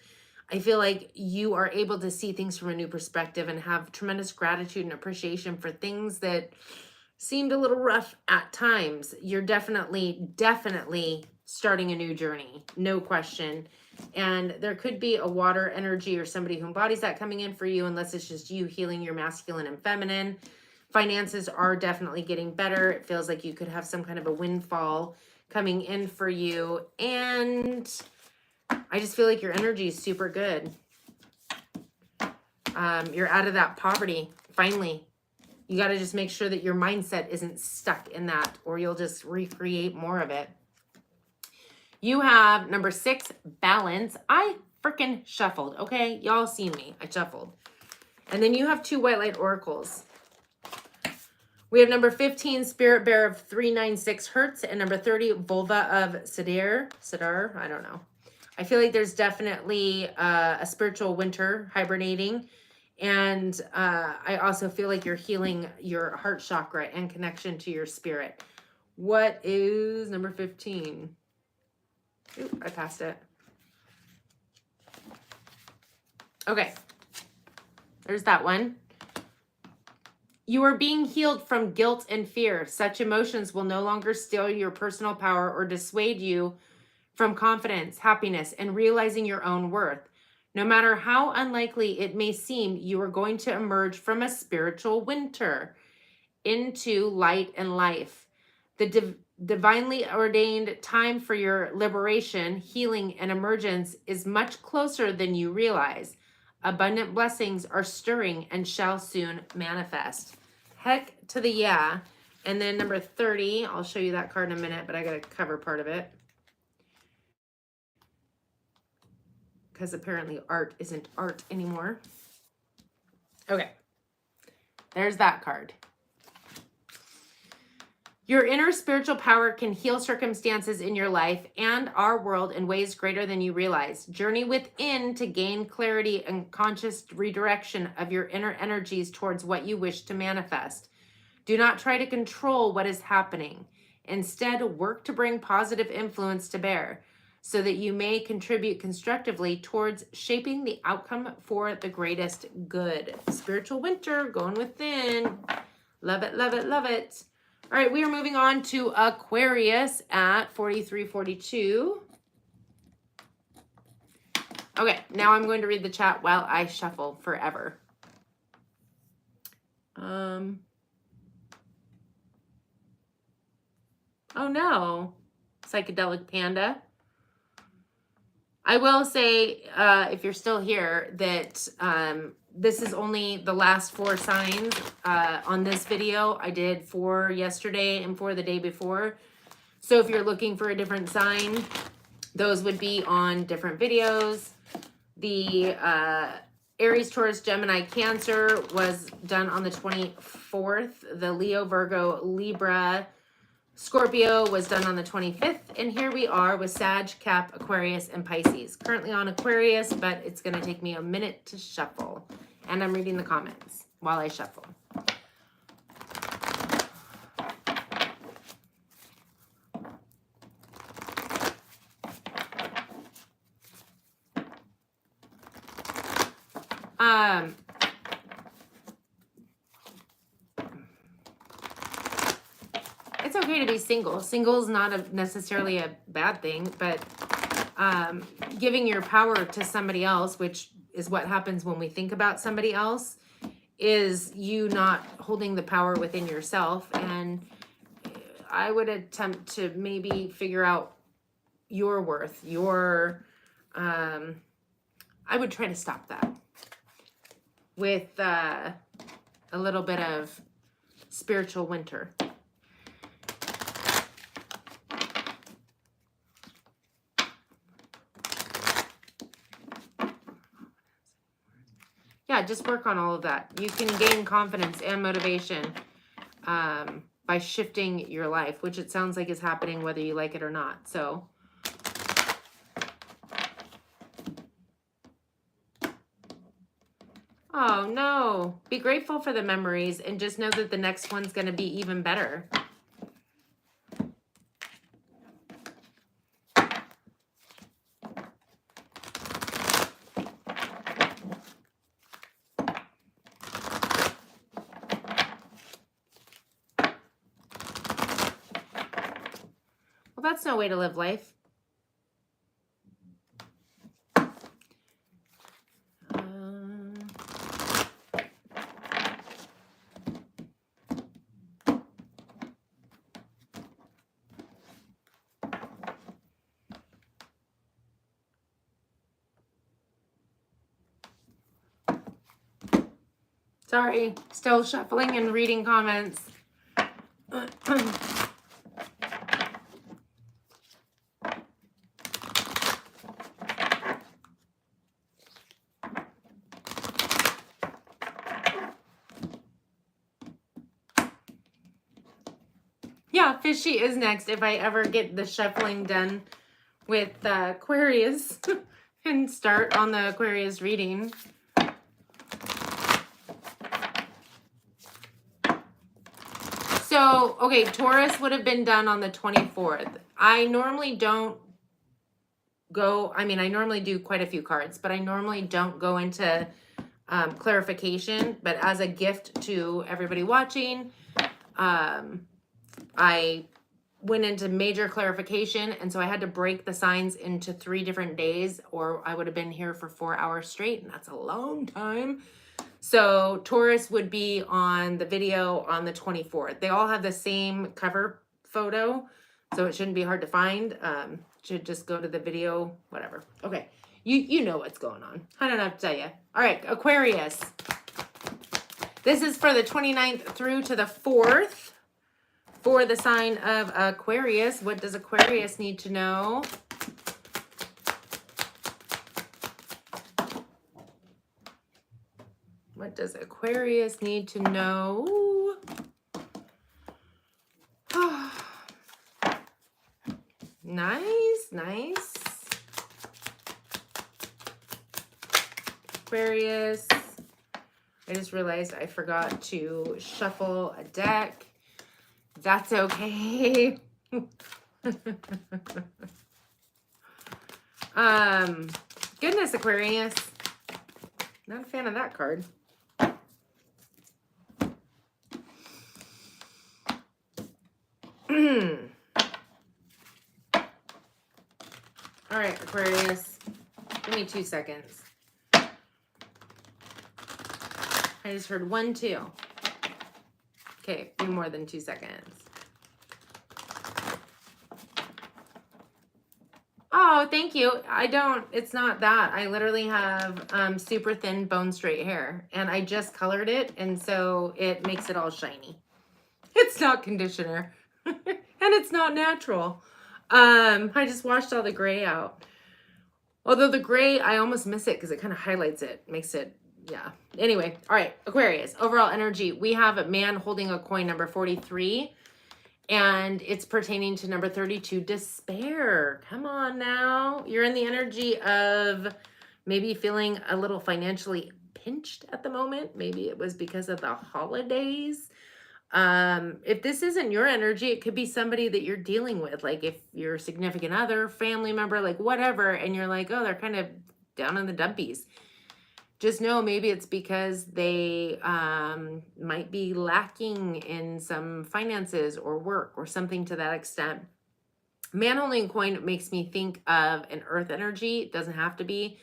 I feel like you are able to see things from a new perspective and have tremendous gratitude and appreciation for things that seemed a little rough at times. You're definitely starting a new journey, no question. And there could be a water energy or somebody who embodies that coming in for you, unless it's just you healing your masculine and feminine. Finances are definitely getting better. It feels like you could have some kind of a windfall coming in for you. And I just feel like your energy is super good. You're out of that poverty, finally. You got to just make sure that your mindset isn't stuck in that, or you'll just recreate more of it. You have number 6, balance. I freaking shuffled, okay? Y'all seen me. I shuffled. And then you have 2 white light oracles. We have number 15, spirit bear of 396 hertz, and number 30, vulva of Sidar. I don't know. I feel like there's definitely a spiritual winter hibernating. And I also feel like you're healing your heart chakra and connection to your spirit. What is number 15? Ooh, I passed it. Okay. There's that one. You are being healed from guilt and fear. Such emotions will no longer steal your personal power or dissuade you from confidence, happiness, and realizing your own worth. No matter how unlikely it may seem, you are going to emerge from a spiritual winter into light and life. The divinely ordained time for your liberation, healing, and emergence is much closer than you realize. Abundant blessings are stirring and shall soon manifest. Heck to the yeah. And then number 30, I'll show you that card in a minute, but I got to cover part of it. Because apparently art isn't art anymore. Okay. There's that card. Your inner spiritual power can heal circumstances in your life and our world in ways greater than you realize. Journey within to gain clarity and conscious redirection of your inner energies towards what you wish to manifest. Do not try to control what is happening. Instead, work to bring positive influence to bear, so that you may contribute constructively towards shaping the outcome for the greatest good. Spiritual winter, going within. Love it, love it, love it. All right, we are moving on to Aquarius at 4342. Okay, now I'm going to read the chat while I shuffle forever. Oh no, Psychedelic Panda. I will say, if you're still here, that this is only the last 4 signs on this video. I did 4 yesterday and 4 the day before. So if you're looking for a different sign, those would be on different videos. The Aries, Taurus, Gemini, Cancer was done on the 24th. The Leo, Virgo, Libra, Scorpio was done on the 25th, and here we are with Sag, Cap, Aquarius, and Pisces. Currently on Aquarius, but it's going to take me a minute to shuffle. And I'm reading the comments while I shuffle. It's okay to be single. Single is not necessarily a bad thing, but giving your power to somebody else, which is what happens when we think about somebody else, is you not holding the power within yourself. And I would attempt to maybe figure out your worth, your, I would try to stop that with a little bit of spiritual winter. Yeah, just work on all of that. You can gain confidence and motivation by shifting your life, which it sounds like is happening whether you like it or not. So oh no, be grateful for the memories and just know that the next one's going to be even better. Well, that's no way to live life. Sorry, still shuffling and reading comments. Yeah, Fishy is next if I ever get the shuffling done with Aquarius and start on the Aquarius reading. So, okay, Taurus would have been done on the 24th. I normally don't go, I mean, I normally do quite a few cards, but I normally don't go into clarification. But as a gift to everybody watching, I went into major clarification. And so I had to break the signs into 3 different days, or I would have been here for 4 hours straight. And that's a long time. So Taurus would be on the video on the 24th. They all have the same cover photo, so it shouldn't be hard to find. Should just go to the video, whatever. Okay, you know what's going on. I don't have to tell you. All right, Aquarius. This is for the 29th through to the 4th for the sign of Aquarius. What does Aquarius need to know? What does Aquarius need to know? Nice, nice. Aquarius. I just realized I forgot to shuffle a deck. That's okay. Goodness, Aquarius. Not a fan of that card. All right, Aquarius, give me 2 seconds. I just heard 1, 2. Okay, be more than 2 seconds. Oh, thank you. It's not that. I literally have super thin bone straight hair, and I just colored it, and so it makes it all shiny. It's not conditioner, and it's not natural. I just washed all the gray out. Although the gray, I almost miss it because it kind of highlights it, makes it, yeah. Anyway, all right, Aquarius, overall energy. We have a man holding a coin, number 43, and it's pertaining to number 32, despair. Come on now. You're in the energy of maybe feeling a little financially pinched at the moment. Maybe it was because of the holidays. If this isn't your energy, it could be somebody that you're dealing with. Like if your significant other, family member, like whatever, and you're like, oh, they're kind of down in the dumpies. just know maybe it's because they might be lacking in some finances or work or something to that extent. Man holding a coin makes me think of an earth energy. It doesn't have to be,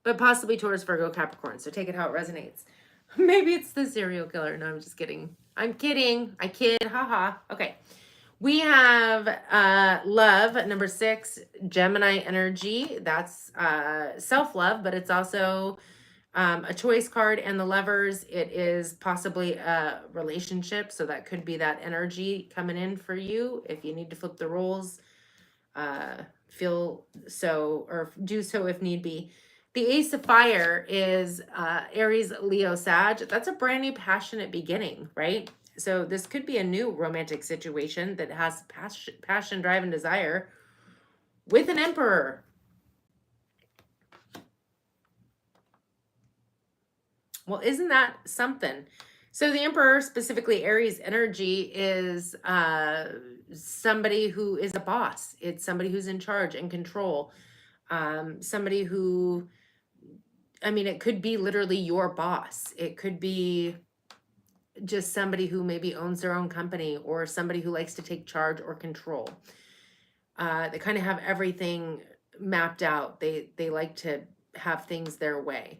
but possibly Taurus, Virgo, Capricorn. So take it how it resonates. Maybe it's the serial killer. No, I'm just kidding. I'm kidding. I kid. Haha. Okay. We have love, number 6, Gemini energy. That's self-love, but it's also a choice card. And the lovers, it is possibly a relationship. So that could be that energy coming in for you. If you need to flip the roles, feel so, or do so if need be. The Ace of Fire is Aries, Leo, Sag. That's a brand new passionate beginning, right? So this could be a new romantic situation that has passion, drive, and desire with an Emperor. Well, isn't that something? So the Emperor, specifically Aries energy, is somebody who is a boss. It's somebody who's in charge and control. Somebody who, I mean, it could be literally your boss. It could be just somebody who maybe owns their own company, or somebody who likes to take charge or control. They kind of have everything mapped out. They like to have things their way.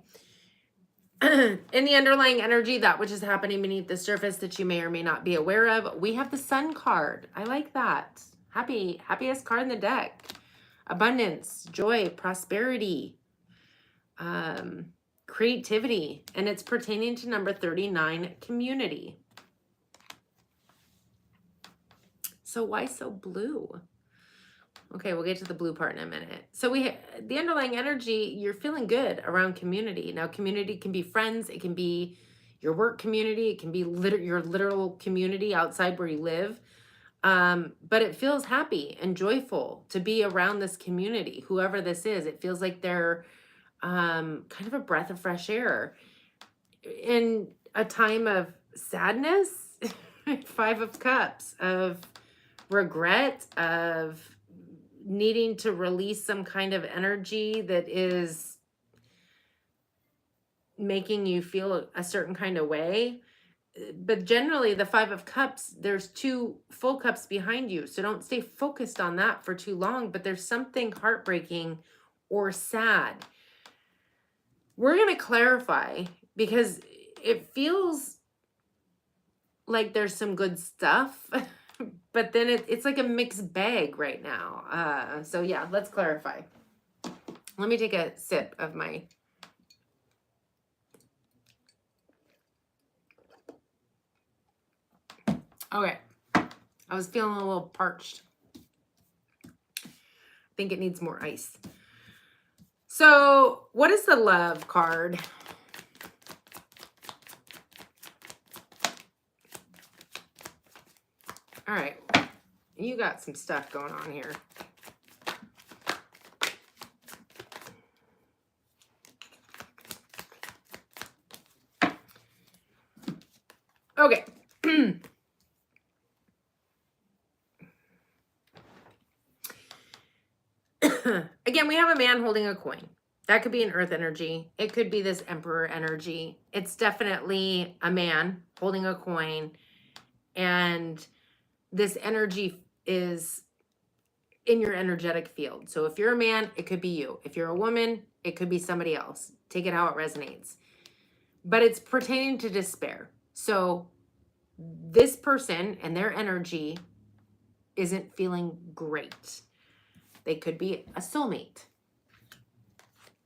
In the underlying energy, that which is happening beneath the surface that you may or may not be aware of, we have the Sun card. I like that. Happiest card in the deck. Abundance, joy, prosperity, creativity, and it's pertaining to number 39, community. So why so blue? Okay, we'll get to the blue part in a minute. So the underlying energy, you're feeling good around community. Now, community can be friends. It can be your work community. It can be your literal community outside where you live. But it feels happy and joyful to be around this community, whoever this is. It feels like they're kind of a breath of fresh air. In a time of sadness, 5 of Cups, of regret, of needing to release some kind of energy that is making you feel a certain kind of way. But generally, the 5 of Cups, there's 2 full cups behind you. So don't stay focused on that for too long. But there's something heartbreaking or sad. We're going to clarify, because it feels like there's some good stuff, but then it's like a mixed bag right now. So yeah, let's clarify. Let me take a sip of my... Okay. I was feeling a little parched. I think it needs more ice. So what is the love card? All right. You got some stuff going on here. Okay. Again, we have a man holding a coin. That could be an earth energy. It could be this Emperor energy. It's definitely a man holding a coin. And this energy is in your energetic field. So if you're a man, it could be you. If you're a woman, it could be somebody else. Take it how it resonates. But it's pertaining to despair. So this person and their energy isn't feeling great. They could be a soulmate.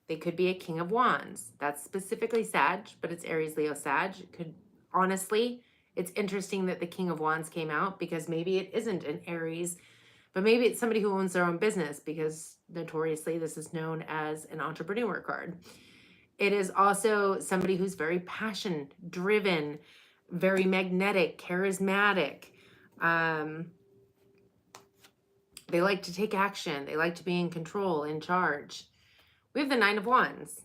They could be a King of Wands. That's specifically Sag, but it's Aries, Leo, Sag. It could, honestly, it's interesting that the King of Wands came out, because maybe it isn't an Aries, but maybe it's somebody who owns their own business, because notoriously this is known as an entrepreneur card. It is also somebody who's very passion driven, very magnetic, charismatic. They like to take action. They like to be in control, in charge. We have the 9 of Wands.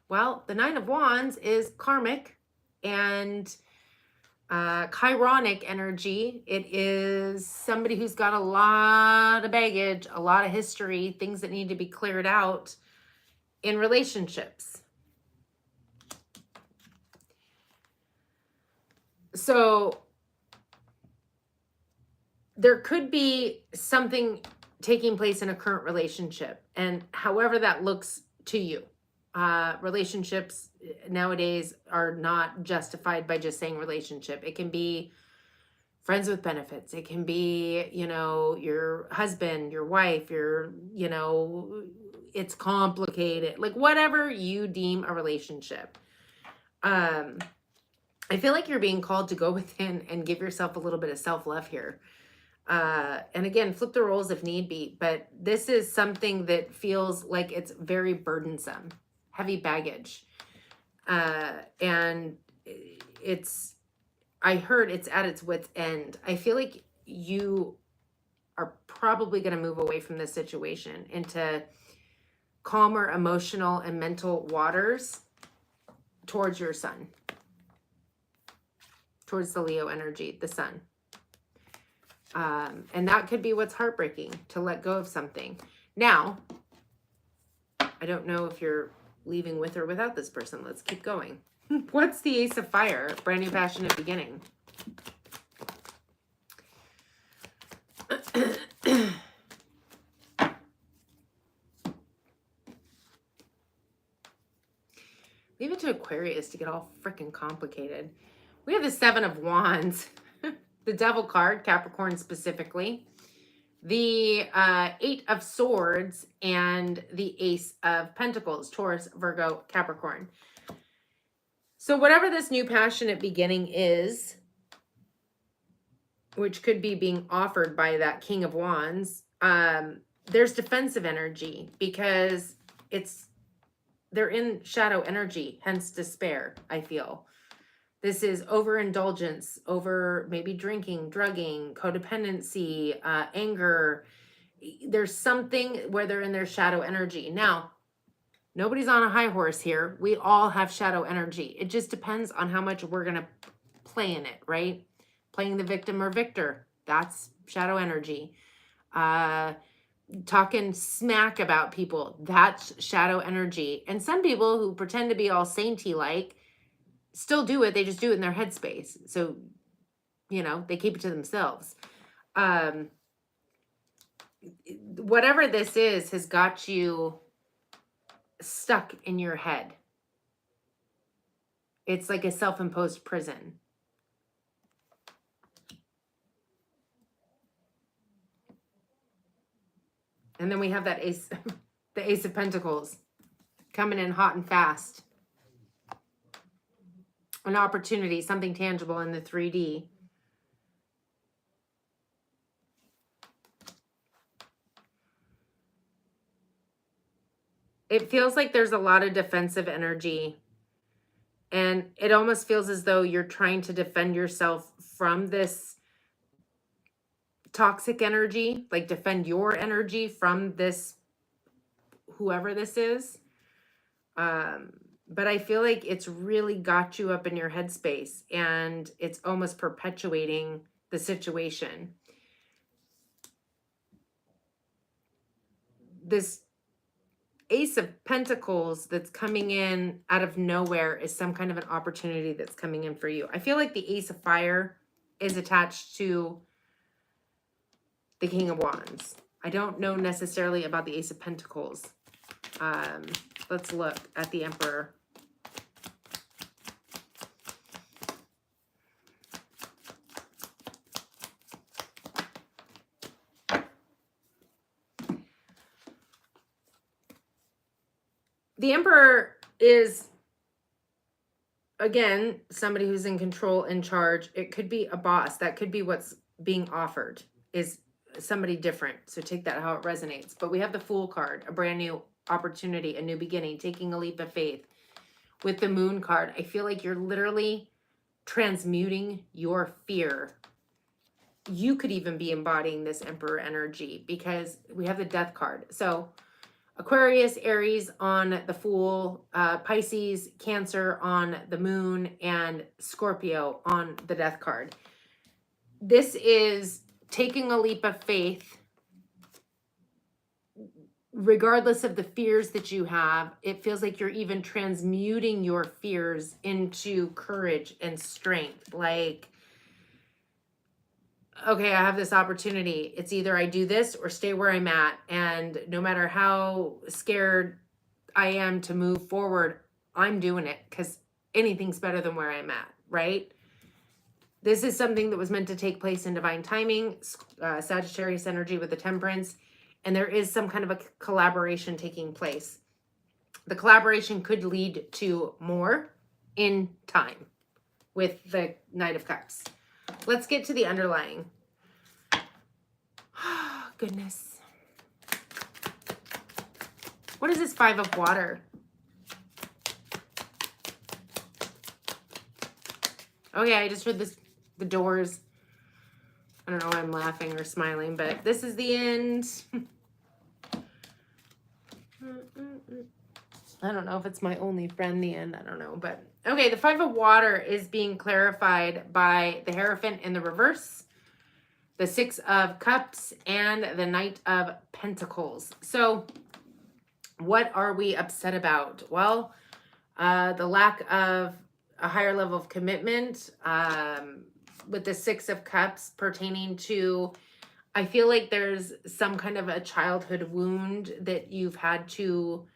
Well, the 9 of Wands is karmic and chironic energy. It is somebody who's got a lot of baggage, a lot of history, things that need to be cleared out in relationships. So there could be something taking place in a current relationship, and however that looks to you. Relationships nowadays are not justified by just saying relationship. It can be friends with benefits. It can be, you know, your husband, your wife, you know, it's complicated. Like whatever you deem a relationship. I feel like you're being called to go within and give yourself a little bit of self-love here. And again, flip the roles if need be, but this is something that feels like it's very burdensome, heavy baggage. And I heard it's at its wit's end. I feel like you are probably going to move away from this situation into calmer emotional and mental waters towards your sun, towards the Leo energy, the sun. And that could be what's heartbreaking, to let go of something. Now, I don't know if you're leaving with or without this person. Let's keep going. What's the Ace of Fire? Brand new passionate beginning. Leave it to Aquarius to get all freaking complicated. We have the Seven of Wands, the Devil card, Capricorn specifically, the Eight of Swords, and the Ace of Pentacles, Taurus, Virgo, Capricorn. So whatever this new passionate beginning is, which could be being offered by that King of Wands, there's defensive energy because they're in shadow energy, hence despair, I feel. This is overindulgence, over maybe drinking, drugging, codependency, anger. There's something where they're in their shadow energy. Now, nobody's on a high horse here. We all have shadow energy. It just depends on how much we're going to play in it, right? Playing the victim or victor, that's shadow energy. Talking smack about people, that's shadow energy. And some people who pretend to be all sainty-like still do it. They just do it in their headspace. So, you know, they keep it to themselves. Whatever this is has got you stuck in your head. It's like a self-imposed prison. And then we have that ace, the Ace of Pentacles, coming in hot and fast. An opportunity, something tangible in the 3D. It feels like there's a lot of defensive energy. And it almost feels as though you're trying to defend yourself from this toxic energy, like defend your energy from this, whoever this is. But I feel like it's really got you up in your headspace and it's almost perpetuating the situation. This Ace of Pentacles that's coming in out of nowhere is some kind of an opportunity that's coming in for you. I feel like the Ace of Fire is attached to the King of Wands. I don't know necessarily about the Ace of Pentacles. Let's look at the Emperor. The Emperor is, again, somebody who's in control, in charge. It could be a boss. That could be what's being offered, is somebody different. So take that how it resonates. But we have the Fool card, a brand new opportunity, a new beginning, taking a leap of faith. With the Moon card, I feel like you're literally transmuting your fear. You could even be embodying this Emperor energy because we have the Death card. So Aquarius, Aries on the Fool, Pisces, Cancer on the Moon, and Scorpio on the Death card. This is taking a leap of faith. Regardless of the fears that you have, it feels like you're even transmuting your fears into courage and strength. Like okay, I have this opportunity. It's either I do this or stay where I'm at. And no matter how scared I am to move forward, I'm doing it because anything's better than where I'm at, right? This is something that was meant to take place in divine timing, Sagittarius energy with the temperance, and there is some kind of a collaboration taking place. The collaboration could lead to more in time with the Knight of Cups. Let's get to the underlying. Goodness. What is this Five of Water? Okay, I just heard this, the doors. I don't know why I'm laughing or smiling, but this is the end. I don't know if it's my only friend, the end. I don't know, but okay. The Five of Water is being clarified by the Hierophant in the reverse, the Six of Cups, and the Knight of Pentacles. So what are we upset about? Well, the lack of a higher level of commitment, with the Six of Cups pertaining to, I feel like there's some kind of a childhood wound that you've had to,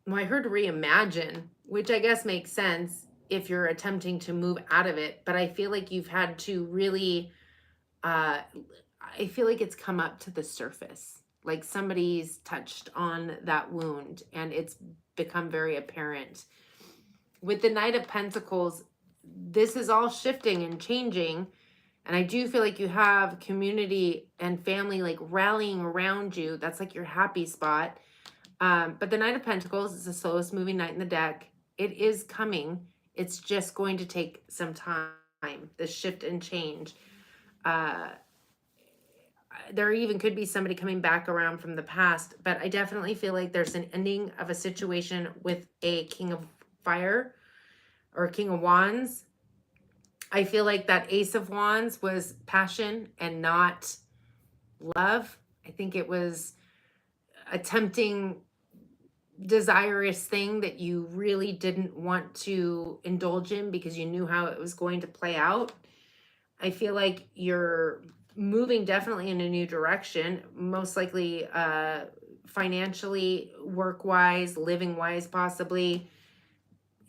well, I heard reimagine, which I guess makes sense if you're attempting to move out of it. But I feel like you've had to really, I feel like it's come up to the surface. Like somebody's touched on that wound and it's become very apparent. With the Knight of Pentacles, this is all shifting and changing. And I do feel like you have community and family like rallying around you. That's like your happy spot. But the Knight of Pentacles is the slowest moving knight in the deck. It is coming. It's just going to take some time, the shift and change. There even could be somebody coming back around from the past, but I definitely feel like there's an ending of a situation with a King of Fire or King of Wands. I feel like that Ace of Wands was passion and not love. I think it was a tempting, desirous thing that you really didn't want to indulge in because you knew how it was going to play out. I feel like you're moving definitely in a new direction, most likely financially, work-wise, living-wise possibly.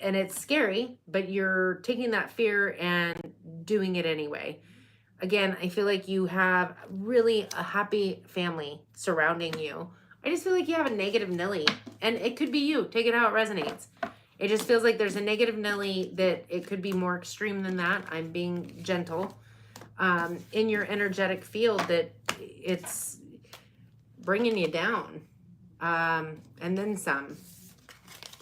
And it's scary, but you're taking that fear and doing it anyway. Again, I feel like you have really a happy family surrounding you. I just feel like you have a negative Nelly, and it could be you. Take it how it resonates. It just feels like there's a negative Nelly that it could be more extreme than that. I'm being gentle. In your energetic field that it's bringing you down, and then some.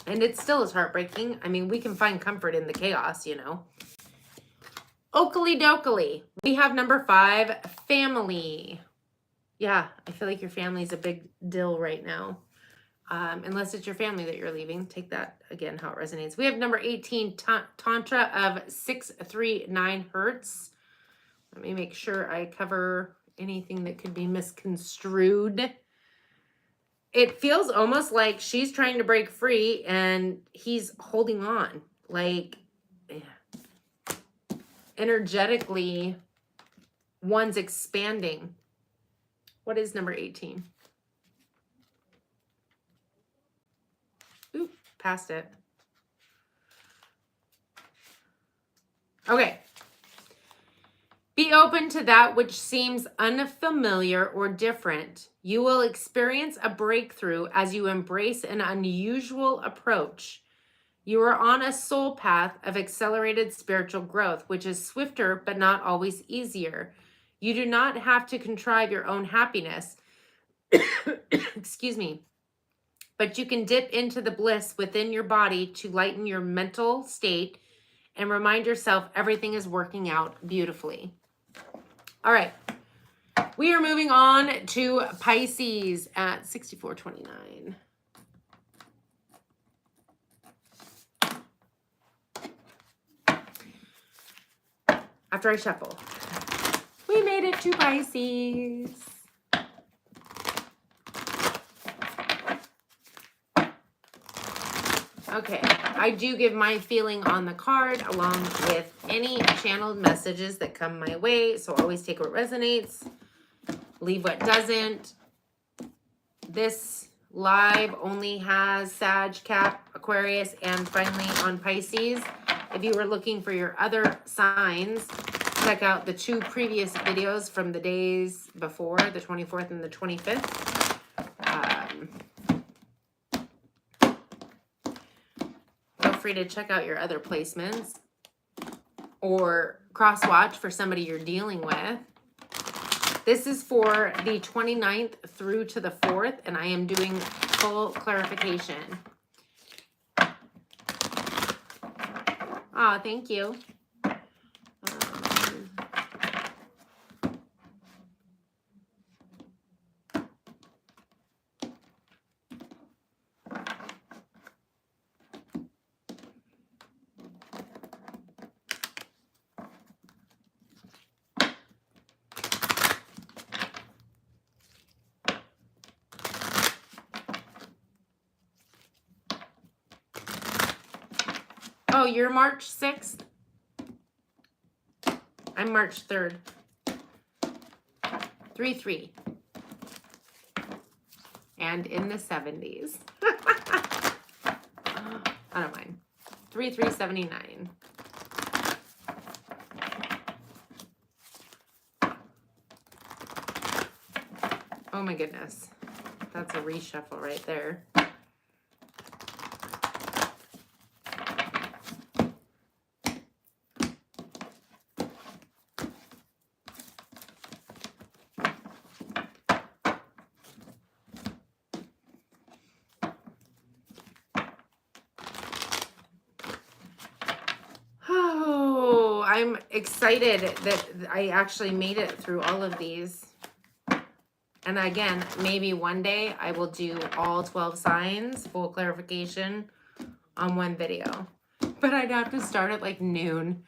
And it still is heartbreaking. I mean, we can find comfort in the chaos, you know. Oakley dokley. We have number 5, family. Yeah, I feel like your family is a big deal right now. Unless it's your family that you're leaving. Take that, again, how it resonates. We have number 18, Tantra of 639 Hertz. Let me make sure I cover anything that could be misconstrued. It feels almost like she's trying to break free and he's holding on. Like, energetically, one's expanding. What is number 18? Oop, passed it. Okay. Be open to that which seems unfamiliar or different. You will experience a breakthrough as you embrace an unusual approach. You are on a soul path of accelerated spiritual growth, which is swifter but not always easier. You do not have to contrive your own happiness. Excuse me. But you can dip into the bliss within your body to lighten your mental state and remind yourself everything is working out beautifully. All right, we are moving on to Pisces at 6429. After I shuffle, we made it to Pisces. Okay, I do give my feeling on the card along with any channeled messages that come my way. So always take what resonates, leave what doesn't. This live only has Sag, Cap, Aquarius, and finally on Pisces. If you were looking for your other signs, check out the 2 previous videos from the days before, the 24th and the 25th. Feel free to check out your other placements or cross-watch for somebody you're dealing with. This is for the 29th through to the 4th, and I am doing full clarification. Oh, thank you. Oh, you're March 6th? I'm March 3rd. 3-3. And in the 70s. I don't mind. 3-3-79. Oh my goodness. That's a reshuffle right there. Oh, I'm excited that I actually made it through all of these. And again, maybe one day I will do all 12 signs, full clarification on one video. But I'd have to start at like noon.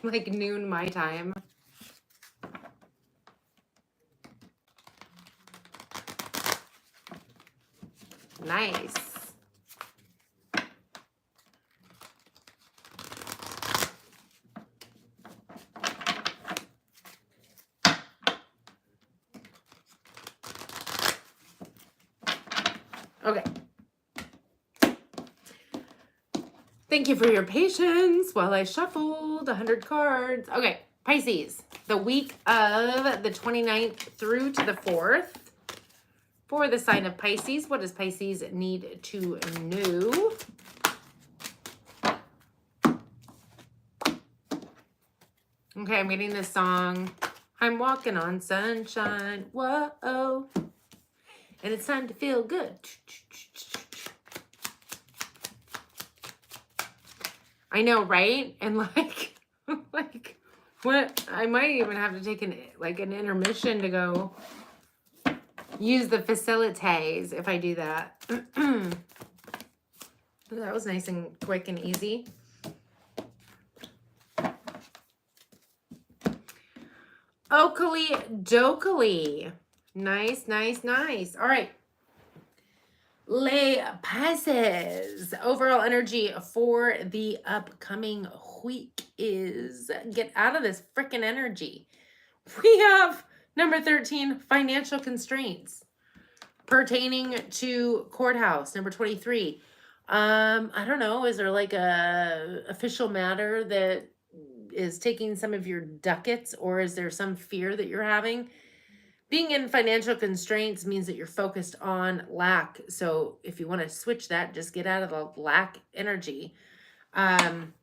Like noon my time. Nice. Okay. Thank you for your patience while I shuffled 100 cards. Okay, Pisces, the week of the 29th through to the 4th. For the sign of Pisces, what does Pisces need to know? Okay, I'm getting this song. I'm walking on sunshine. Whoa. And it's time to feel good. I know, right? And like, like, what? I might even have to take an intermission to go use the facilities if I do that. That was nice and quick and easy. Oakley Dokley. Nice, nice, nice. All right. Les Pisces. Overall energy for the upcoming week is get out of this freaking energy. We have number 13, financial constraints pertaining to courthouse. Number 23. I don't know. Is there like a official matter that is taking some of your ducats, or is there some fear that you're having? Being in financial constraints means that you're focused on lack. So if you want to switch that, just get out of the lack energy. And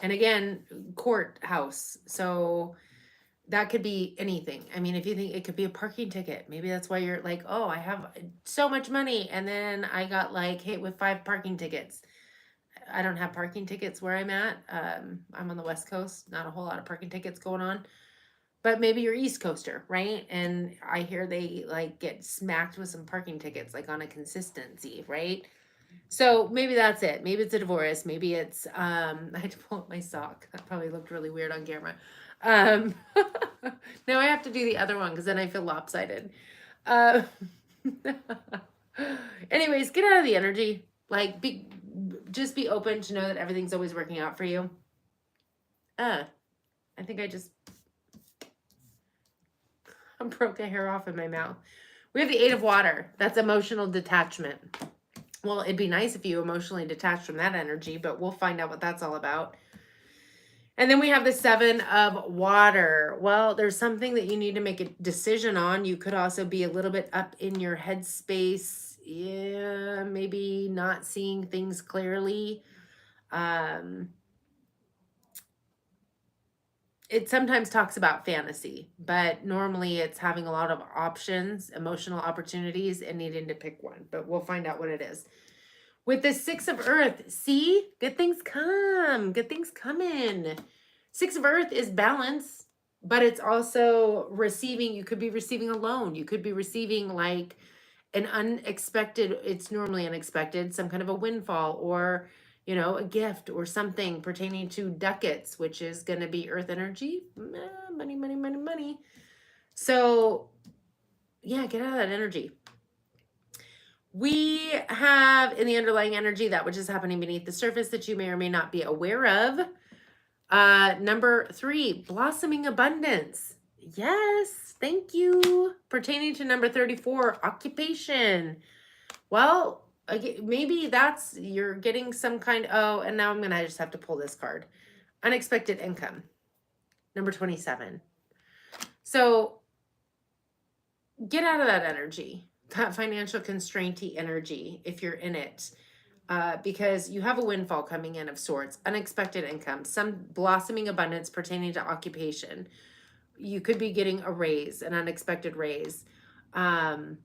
again, courthouse. So that could be anything. I mean, if you think it could be a parking ticket, maybe that's why you're like, oh, I have so much money. And then I got like hit with 5 parking tickets. I don't have parking tickets where I'm at. I'm on the West Coast, not a whole lot of parking tickets going on. But maybe you're East Coaster, right? And I hear they like get smacked with some parking tickets, like on a consistency, right? So maybe that's it. Maybe it's a divorce. Maybe it's, I had to pull up my sock. That probably looked really weird on camera. Now I have to do the other one because then I feel lopsided. Anyways, get out of the energy. Like, just be open to know that everything's always working out for you. I think I broke a hair off in my mouth. We have the 8 of water. That's emotional detachment. Well, it'd be nice if you emotionally detached from that energy, but we'll find out what that's all about. And then we have the 7 of water. Well, there's something that you need to make a decision on. You could also be a little bit up in your headspace. Yeah, maybe not seeing things clearly. It sometimes talks about fantasy, but normally it's having a lot of options, emotional opportunities, and needing to pick one. But we'll find out what it is. With the 6 of earth, see? Good things come. Good things coming. 6 of earth is balance, but it's also receiving. You could be receiving a loan. You could be receiving like an unexpected, it's normally unexpected, some kind of a windfall or, you know, a gift or something pertaining to ducats, which is going to be earth energy. Money, money, money, money. So yeah, get out of that energy. We have in the underlying energy that which is happening beneath the surface that you may or may not be aware of. Number 3, blossoming abundance. Yes, thank you. Pertaining to number 34, occupation. Well, maybe that's, you're getting some kind, oh, and now I'm going to just have to pull this card. Unexpected income. Number 27. So get out of that energy. That financial constrainty energy, if you're in it, because you have a windfall coming in of sorts, unexpected income, some blossoming abundance pertaining to occupation. You could be getting a raise, an unexpected raise. Oh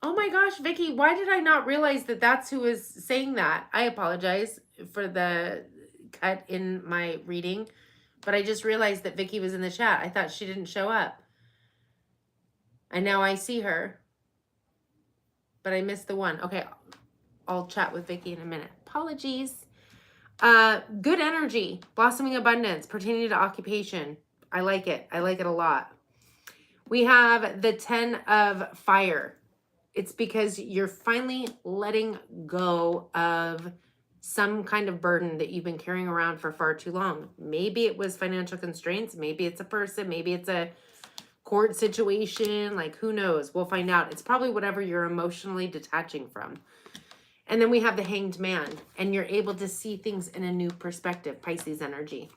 my gosh, Vicky, why did I not realize that that's who is saying that? I apologize for the cut in my reading. But I just realized that Vicky was in the chat. I thought she didn't show up. And now I see her. But I missed the one. Okay, I'll chat with Vicky in a minute. Apologies. Good energy. Blossoming abundance pertaining to occupation. I like it. I like it a lot. We have the 10 of fire. It's because you're finally letting go of some kind of burden that you've been carrying around for far too long. Maybe it was financial constraints. Maybe it's a person. Maybe it's a court situation. Like, who knows? We'll find out. It's probably whatever you're emotionally detaching from. And then we have the hanged man. And you're able to see things in a new perspective. Pisces energy.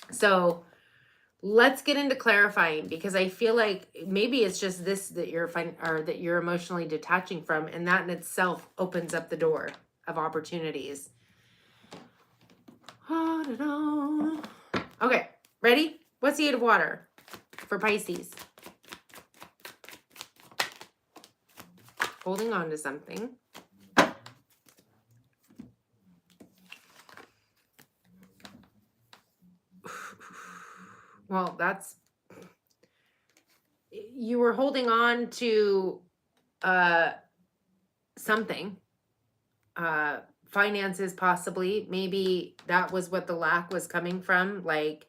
So let's get into clarifying, because I feel like maybe it's just this that you're emotionally detaching from. And that in itself opens up the door of opportunities. Okay, ready? What's the 8 of water for Pisces? Holding on to something. Well, that's, you were holding on to something. Finances possibly. Maybe that was what the lack was coming from, like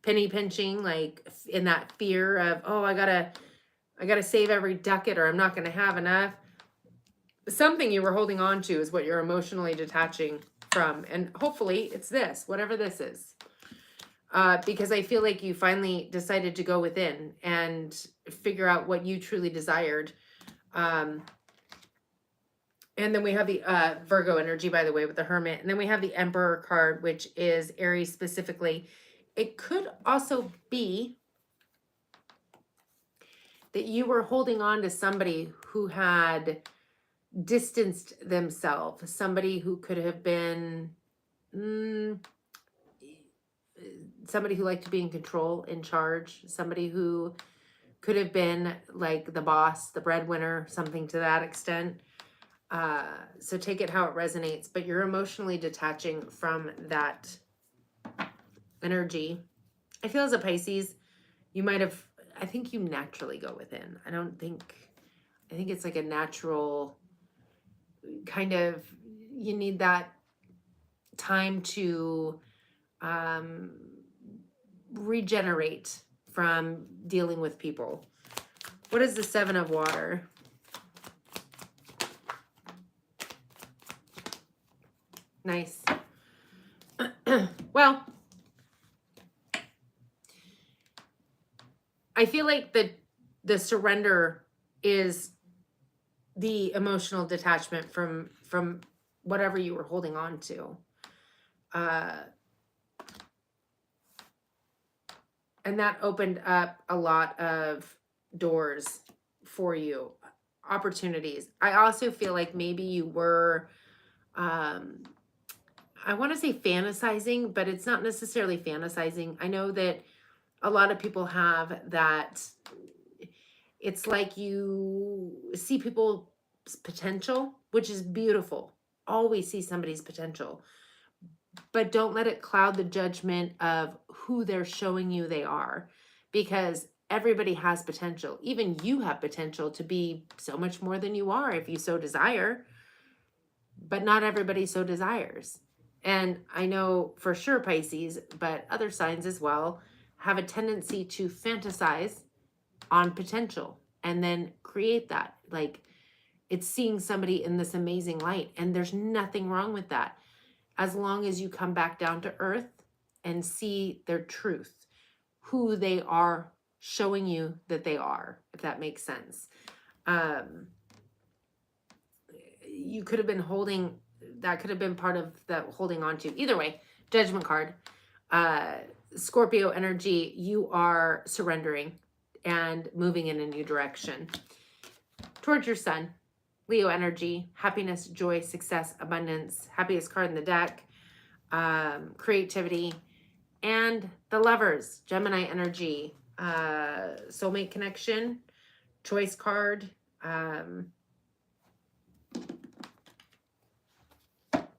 penny pinching, like in that fear of, oh, I gotta save every ducat or I'm not gonna have enough. Something you were holding on to is what you're emotionally detaching from. And hopefully it's this, whatever this is. Because I feel like you finally decided to go within and figure out what you truly desired. And then we have the Virgo energy, by the way, with the Hermit. And then we have the Emperor card, which is Aries specifically. It could also be that you were holding on to somebody who had distanced themselves. Somebody who could have been somebody who liked to be in control, in charge. Somebody who could have been like the boss, the breadwinner, something to that extent. So take it how it resonates, but you're emotionally detaching from that energy. I feel as a Pisces, you might have, I think you naturally go within. I think it's like a natural kind of, you need that time to regenerate from dealing with people. What is the Seven of Water? Nice. Well, I feel like the surrender is the emotional detachment from whatever you were holding on to. And that opened up a lot of doors for you, opportunities. I also feel like maybe you were, I want to say fantasizing, but it's not necessarily fantasizing. I know that a lot of people have that. It's like you see people's potential, which is beautiful. Always see somebody's potential, but don't let it cloud the judgment of who they're showing you they are, because everybody has potential. Even you have potential to be so much more than you are if you so desire, but not everybody so desires. And I know for sure Pisces, but other signs as well, have a tendency to fantasize on potential and then create that. Like, it's seeing somebody in this amazing light, and there's nothing wrong with that, as long as you come back down to earth and see their truth, who they are showing you that they are, if that makes sense. You could have been holding, that could have been part of the holding on to. Either way, Judgment card. Scorpio energy, you are surrendering and moving in a new direction towards your sun. Leo energy, happiness, joy, success, abundance, happiest card in the deck, creativity, and the Lovers, Gemini energy, soulmate connection, choice card,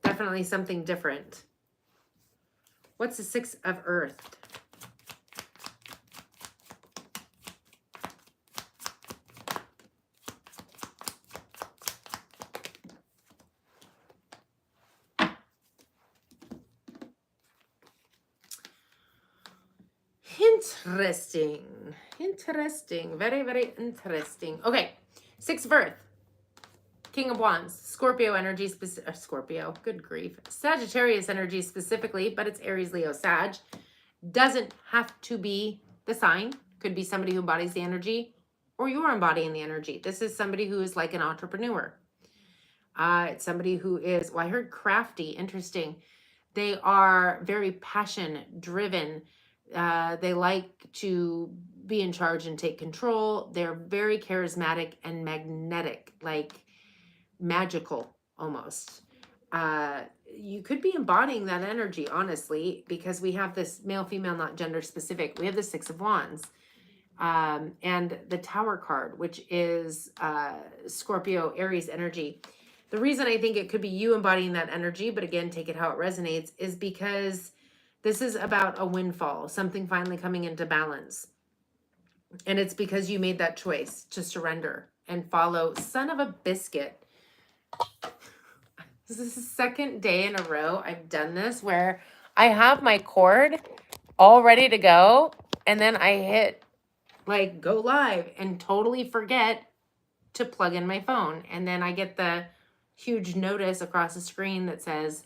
definitely something different. What's the Six of Earth? Interesting. Interesting. Very, very interesting. Okay. Six of Earth. King of Wands. Scorpio energy. Scorpio. Good grief. Sagittarius energy specifically, but it's Aries, Leo, Sag. Doesn't have to be the sign. Could be somebody who embodies the energy, or you're embodying the energy. This is somebody who is like an entrepreneur. It's somebody who is, well, I heard crafty. Interesting. They are very passion driven. They like to be in charge and take control. They're very charismatic and magnetic, like magical almost. You could be embodying that energy, honestly, because we have this male, female, not gender specific. We have the Six of Wands and the Tower card, which is Scorpio, Aries energy. The reason I think it could be you embodying that energy, but again, take it how it resonates, is because this is about a windfall, something finally coming into balance. And it's because you made that choice to surrender and follow. Son of a biscuit. This is the second day in a row I've done this where I have my cord all ready to go, and then I hit like go live and totally forget to plug in my phone. And then I get the huge notice across the screen that says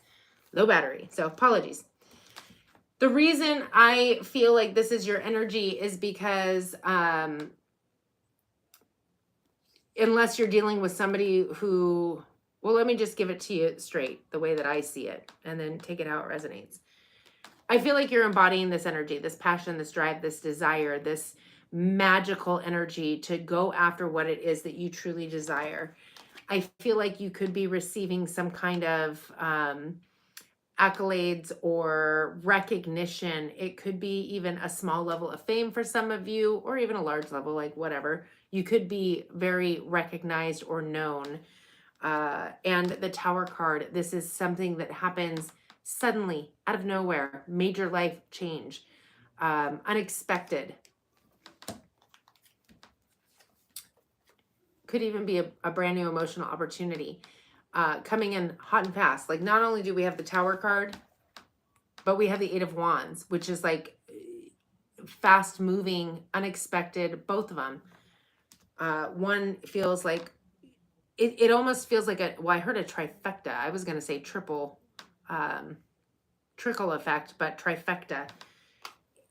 low battery. So apologies. The reason I feel like this is your energy is because unless you're dealing with somebody who, well, let me just give it to you straight, the way that I see it, and then take it how it resonates. I feel like you're embodying this energy, this passion, this drive, this desire, this magical energy to go after what it is that you truly desire. I feel like you could be receiving some kind of accolades or recognition. It could be even a small level of fame for some of you, or even a large level, like whatever. You could be very recognized or known. And the Tower card, this is something that happens suddenly, out of nowhere, major life change, unexpected. Could even be a brand new emotional opportunity coming in hot and fast. Like, not only do we have the Tower card, but we have the Eight of Wands, which is like fast moving, unexpected, both of them. One feels like, it almost feels like well, I heard a trifecta. I was going to say trickle effect, but trifecta.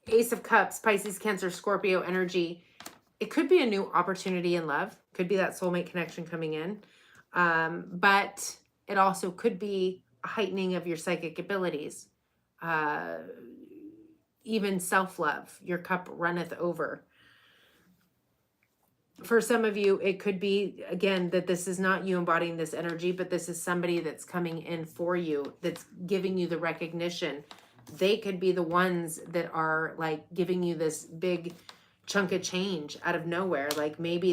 Ace of Cups, Pisces, Cancer, Scorpio energy. It could be a new opportunity in love. Could be that soulmate connection coming in. But it also could be a heightening of your psychic abilities. Even self-love. Your cup runneth over. For some of you, it could be, again, that this is not you embodying this energy, but this is somebody that's coming in for you, that's giving you the recognition. They could be the ones that are like giving you this big chunk of change out of nowhere. Like maybe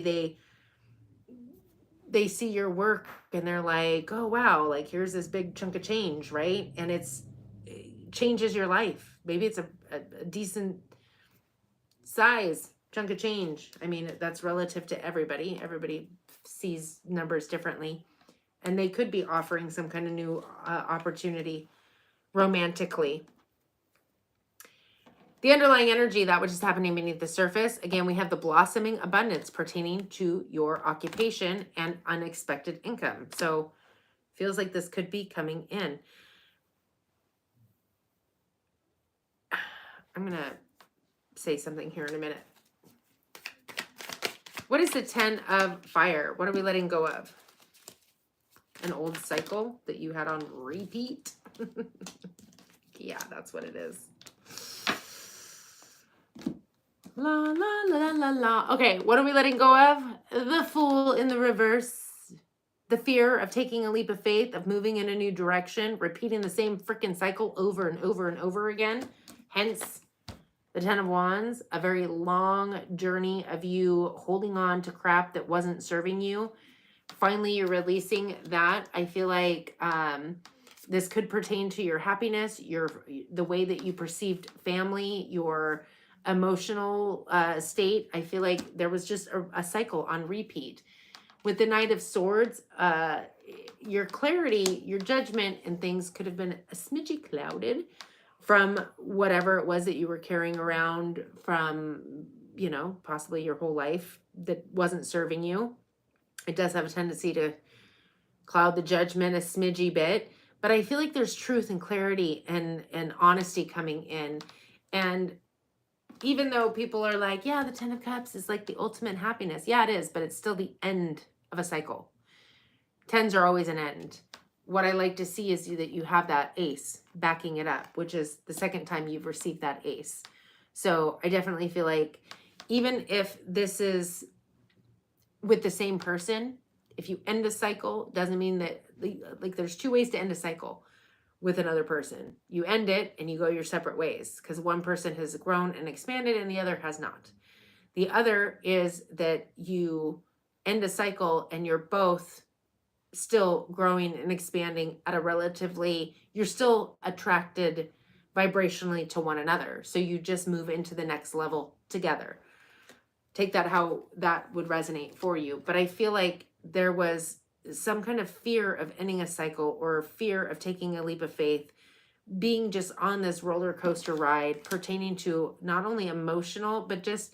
they see your work and they're like, oh, wow, like here's this big chunk of change, right? And it changes your life. Maybe it's a decent size chunk of change. I mean, that's relative to everybody. Everybody sees numbers differently. And they could be offering some kind of new opportunity romantically. The underlying energy, that which is happening beneath the surface, again, we have the blossoming abundance pertaining to your occupation and unexpected income. So feels like this could be coming in. I'm going to say something here in a minute. What is the 10 of fire? What are we letting go of? An old cycle that you had on repeat? Yeah, that's what it is. La, la, la, la, la. Okay, what are we letting go of? The Fool in the reverse. The fear of taking a leap of faith, of moving in a new direction, repeating the same freaking cycle over and over and over again. Hence, the 10 of Wands, a very long journey of you holding on to crap that wasn't serving you. Finally, you're releasing that. I feel like this could pertain to your happiness, the way that you perceived family, your emotional state. I feel like there was just a cycle on repeat. With the Knight of Swords, your clarity, your judgment, and things could have been a smidgy clouded from whatever it was that you were carrying around from, you know, possibly your whole life that wasn't serving you. It does have a tendency to cloud the judgment a smidgy bit, but I feel like there's truth and clarity and honesty coming in. And even though people are like, yeah, the 10 of Cups is like the ultimate happiness. Yeah, it is, but it's still the end of a cycle. 10s are always an end. What I like to see is that you have that ace backing it up, which is the second time you've received that ace. So I definitely feel like even if this is with the same person, if you end a cycle, doesn't mean that, like there's two ways to end a cycle with another person. You end it and you go your separate ways because one person has grown and expanded and the other has not. The other is that you end a cycle and you're both still growing and expanding at a relatively, you're still attracted vibrationally to one another. So you just move into the next level together. Take that how that would resonate for you. But I feel like there was some kind of fear of ending a cycle or fear of taking a leap of faith, being just on this roller coaster ride pertaining to not only emotional, but just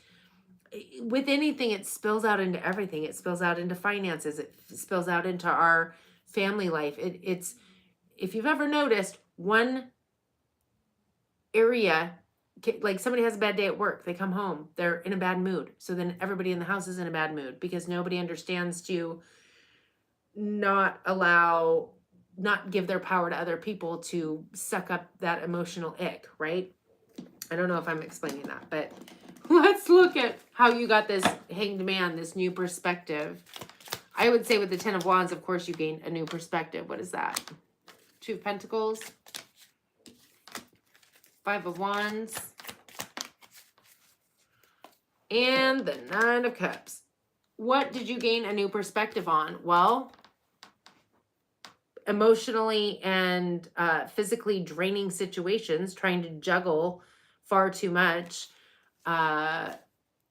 with anything, it spills out into everything. It spills out into finances. It spills out into our family life. It's, if you've ever noticed, one area, like somebody has a bad day at work, they come home, they're in a bad mood. So then everybody in the house is in a bad mood because nobody understands to not give their power to other people to suck up that emotional ick, right? I don't know if I'm explaining that, but let's look at how you got this Hanged Man, this new perspective. I would say with the 10 of Wands, of course, you gain a new perspective. What is that? 2 of Pentacles, 5 of Wands, and the 9 of Cups. What did you gain a new perspective on? Well, emotionally and physically draining situations, trying to juggle far too much,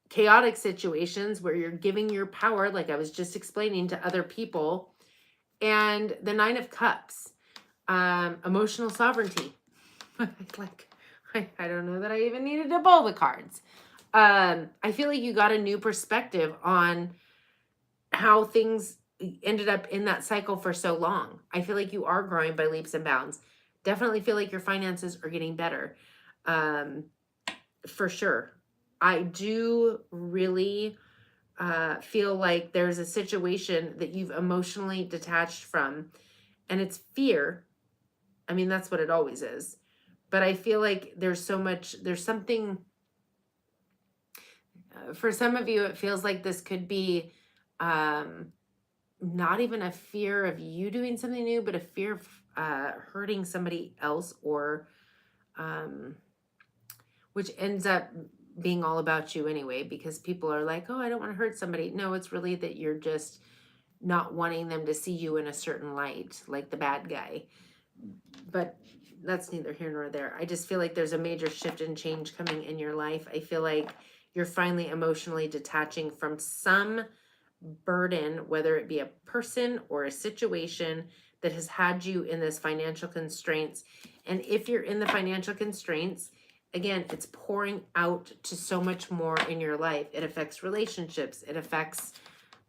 chaotic situations where you're giving your power, like I was just explaining, to other people, and the 9 of Cups, emotional sovereignty. I don't know that I even needed to pull the cards. I feel like you got a new perspective on how things ended up in that cycle for so long. I feel like you are growing by leaps and bounds. Definitely feel like your finances are getting better. For sure. I do really feel like there's a situation that you've emotionally detached from, and it's fear. I mean, that's what it always is. But I feel like there's something, for some of you, it feels like this could be not even a fear of you doing something new, but a fear of hurting somebody else, or which ends up being all about you anyway, because people are like, oh, I don't want to hurt somebody. No, it's really that you're just not wanting them to see you in a certain light, like the bad guy. But that's neither here nor there. I just feel like there's a major shift and change coming in your life. I feel like you're finally emotionally detaching from some burden, whether it be a person or a situation that has had you in this financial constraints. And if you're in the financial constraints, again, it's pouring out to so much more in your life. It affects relationships. It affects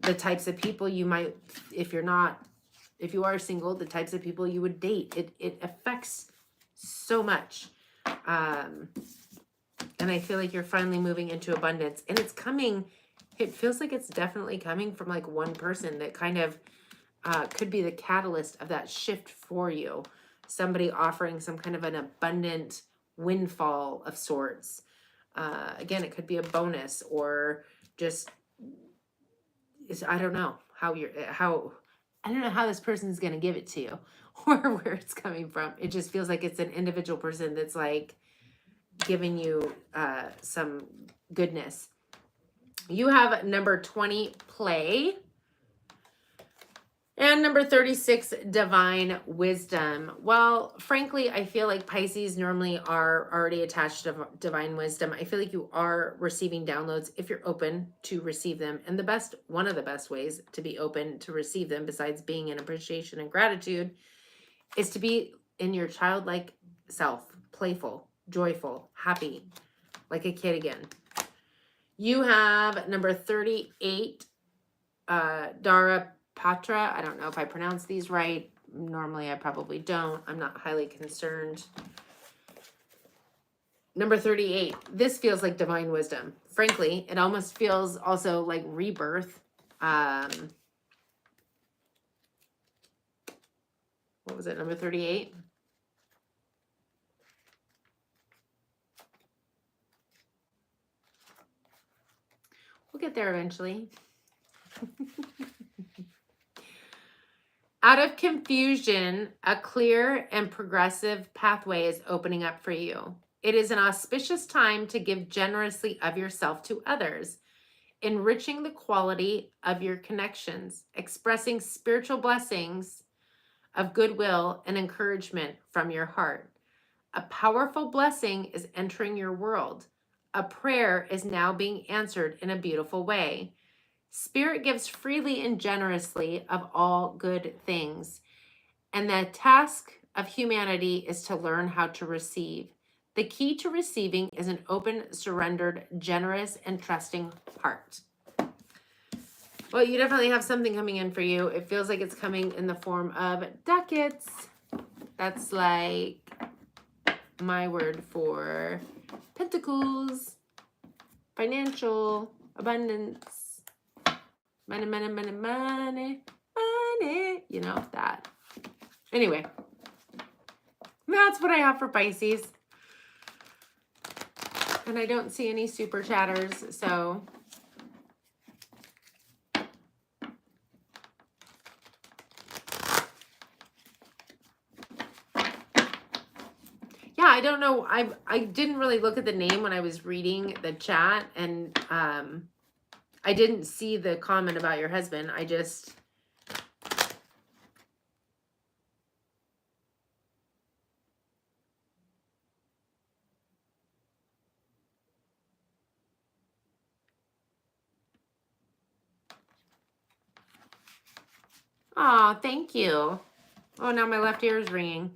the types of people you might, if you are single, the types of people you would date. It affects so much. And I feel like you're finally moving into abundance, and it's coming. It feels like it's definitely coming from like one person that kind of could be the catalyst of that shift for you. Somebody offering some kind of an abundant windfall of sorts. Again, it could be a bonus, or just, I don't know how I don't know how this person is going to give it to you or where it's coming from. It just feels like it's an individual person that's like giving you some goodness. You have number 20, play. And number 36, divine wisdom. Well, frankly, I feel like Pisces normally are already attached to divine wisdom. I feel like you are receiving downloads if you're open to receive them. And one of the best ways to be open to receive them, besides being in appreciation and gratitude, is to be in your childlike self, playful, joyful, happy, like a kid again. You have number 38, Dara Patra. I don't know if I pronounced these right. Normally, I probably don't. I'm not highly concerned. Number 38. This feels like divine wisdom. Frankly, it almost feels also like rebirth. What was it? Number 38? We'll get there eventually. Out of confusion, a clear and progressive pathway is opening up for you. It is an auspicious time to give generously of yourself to others, enriching the quality of your connections, expressing spiritual blessings of goodwill and encouragement from your heart. A powerful blessing is entering your world. A prayer is now being answered in a beautiful way. Spirit gives freely and generously of all good things. And the task of humanity is to learn how to receive. The key to receiving is an open, surrendered, generous, and trusting heart. Well, you definitely have something coming in for you. It feels like it's coming in the form of ducats. That's like my word for pentacles, financial abundance. Money, money, money, money, money. You know, that. Anyway, that's what I have for Pisces. And I don't see any super chatters, so. Yeah, I don't know. I didn't really look at the name when I was reading the chat, and I didn't see the comment about your husband. I just... Oh, thank you. Oh, now my left ear is ringing.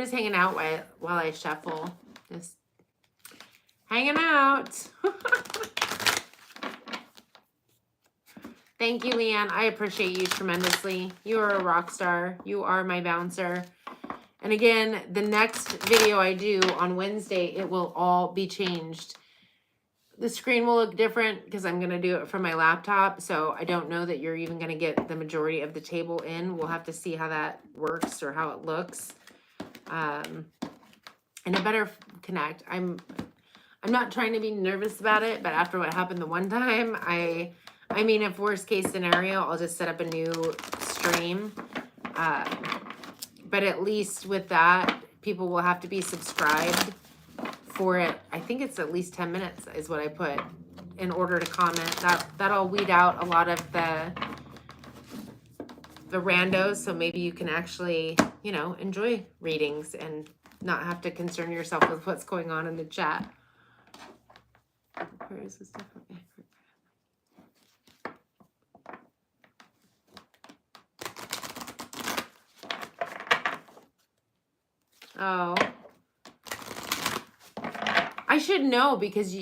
just hanging out while I shuffle. Just hanging out. Thank you, Leanne. I appreciate you tremendously. You are a rock star. You are my bouncer. And again, the next video I do on Wednesday, it will all be changed. The screen will look different because I'm going to do it from my laptop. So I don't know that you're even going to get the majority of the table in. We'll have to see how that works or how it looks. And it better connect. I'm not trying to be nervous about it, but after what happened the one time, I mean, if worst case scenario, I'll just set up a new stream. But at least with that, people will have to be subscribed for it. I think it's at least 10 minutes is what I put in order to comment. That'll weed out a lot of the randos. So maybe you can actually, you know, enjoy readings and not have to concern yourself with what's going on in the chat. Where is this different? Oh, I should know because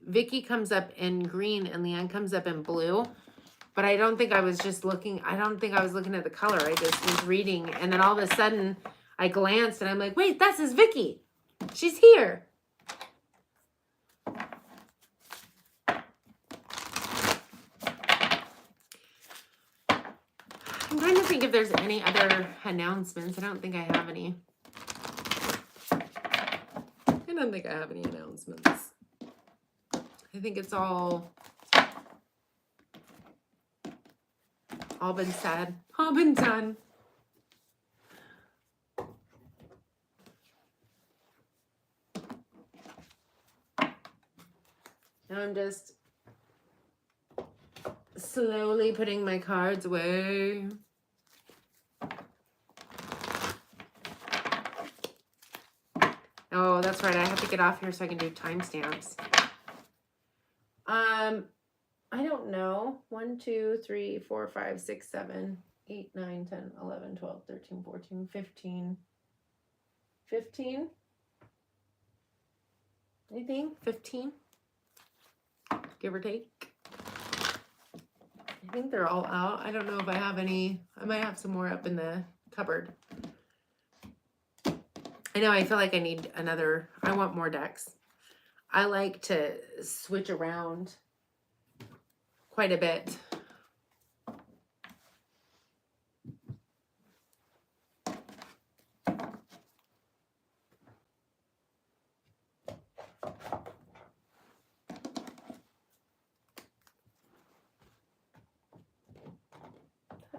Vicky comes up in green and Leanne comes up in blue, but I don't think I was just looking. I don't think I was looking at the color. I just was reading, and then all of a sudden I glanced and I'm like, wait, that's his Vicky. She's here. I'm trying to think if there's any other announcements. I don't think I have any. I don't think I have any announcements. I think it's all been said, all been done. Now I'm just slowly putting my cards away. Oh, that's right. I have to get off here so I can do timestamps. I don't know. 1, 2, 3, 4, 5, 6, 7, 8, 9, 10, 11, 12, 13, 14, 15. 15? I think 15. Give or take. I think they're all out. I don't know if I have any. I might have some more up in the cupboard. I know, I feel like I need another. I want more decks. I like to switch around quite a bit.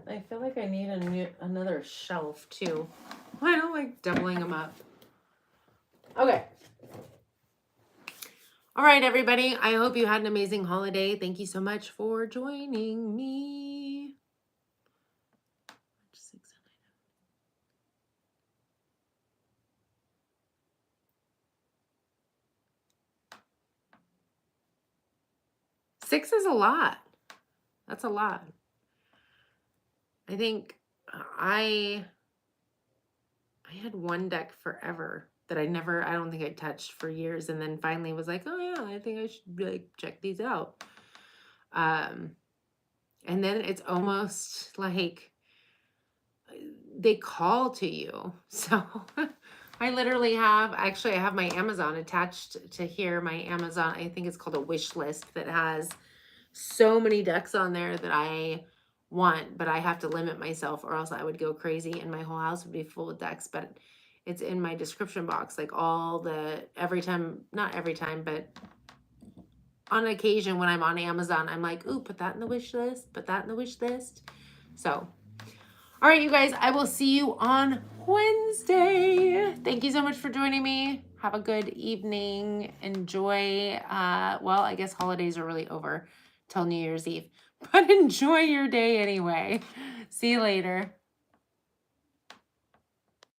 I feel like I need another shelf too. I don't like doubling them up. Okay. All right, everybody. I hope you had an amazing holiday. Thank you so much for joining me. 6 is a lot. That's a lot. I think I had one deck forever that I don't think I touched for years, and then finally was like, oh yeah, I think I should like check these out. And then it's almost like they call to you. So I literally have, actually I have my Amazon attached to here, my Amazon, I think it's called a wish list, that has so many decks on there that I want, but I have to limit myself or else I would go crazy and my whole house would be full of decks. But it's in my description box, like every time, not every time, but on occasion when I'm on Amazon, I'm like, ooh, put that in the wish list, put that in the wish list. So, all right, you guys, I will see you on Wednesday. Thank you so much for joining me. Have a good evening. Enjoy, well, I guess holidays are really over till New Year's Eve, but enjoy your day anyway. See you later.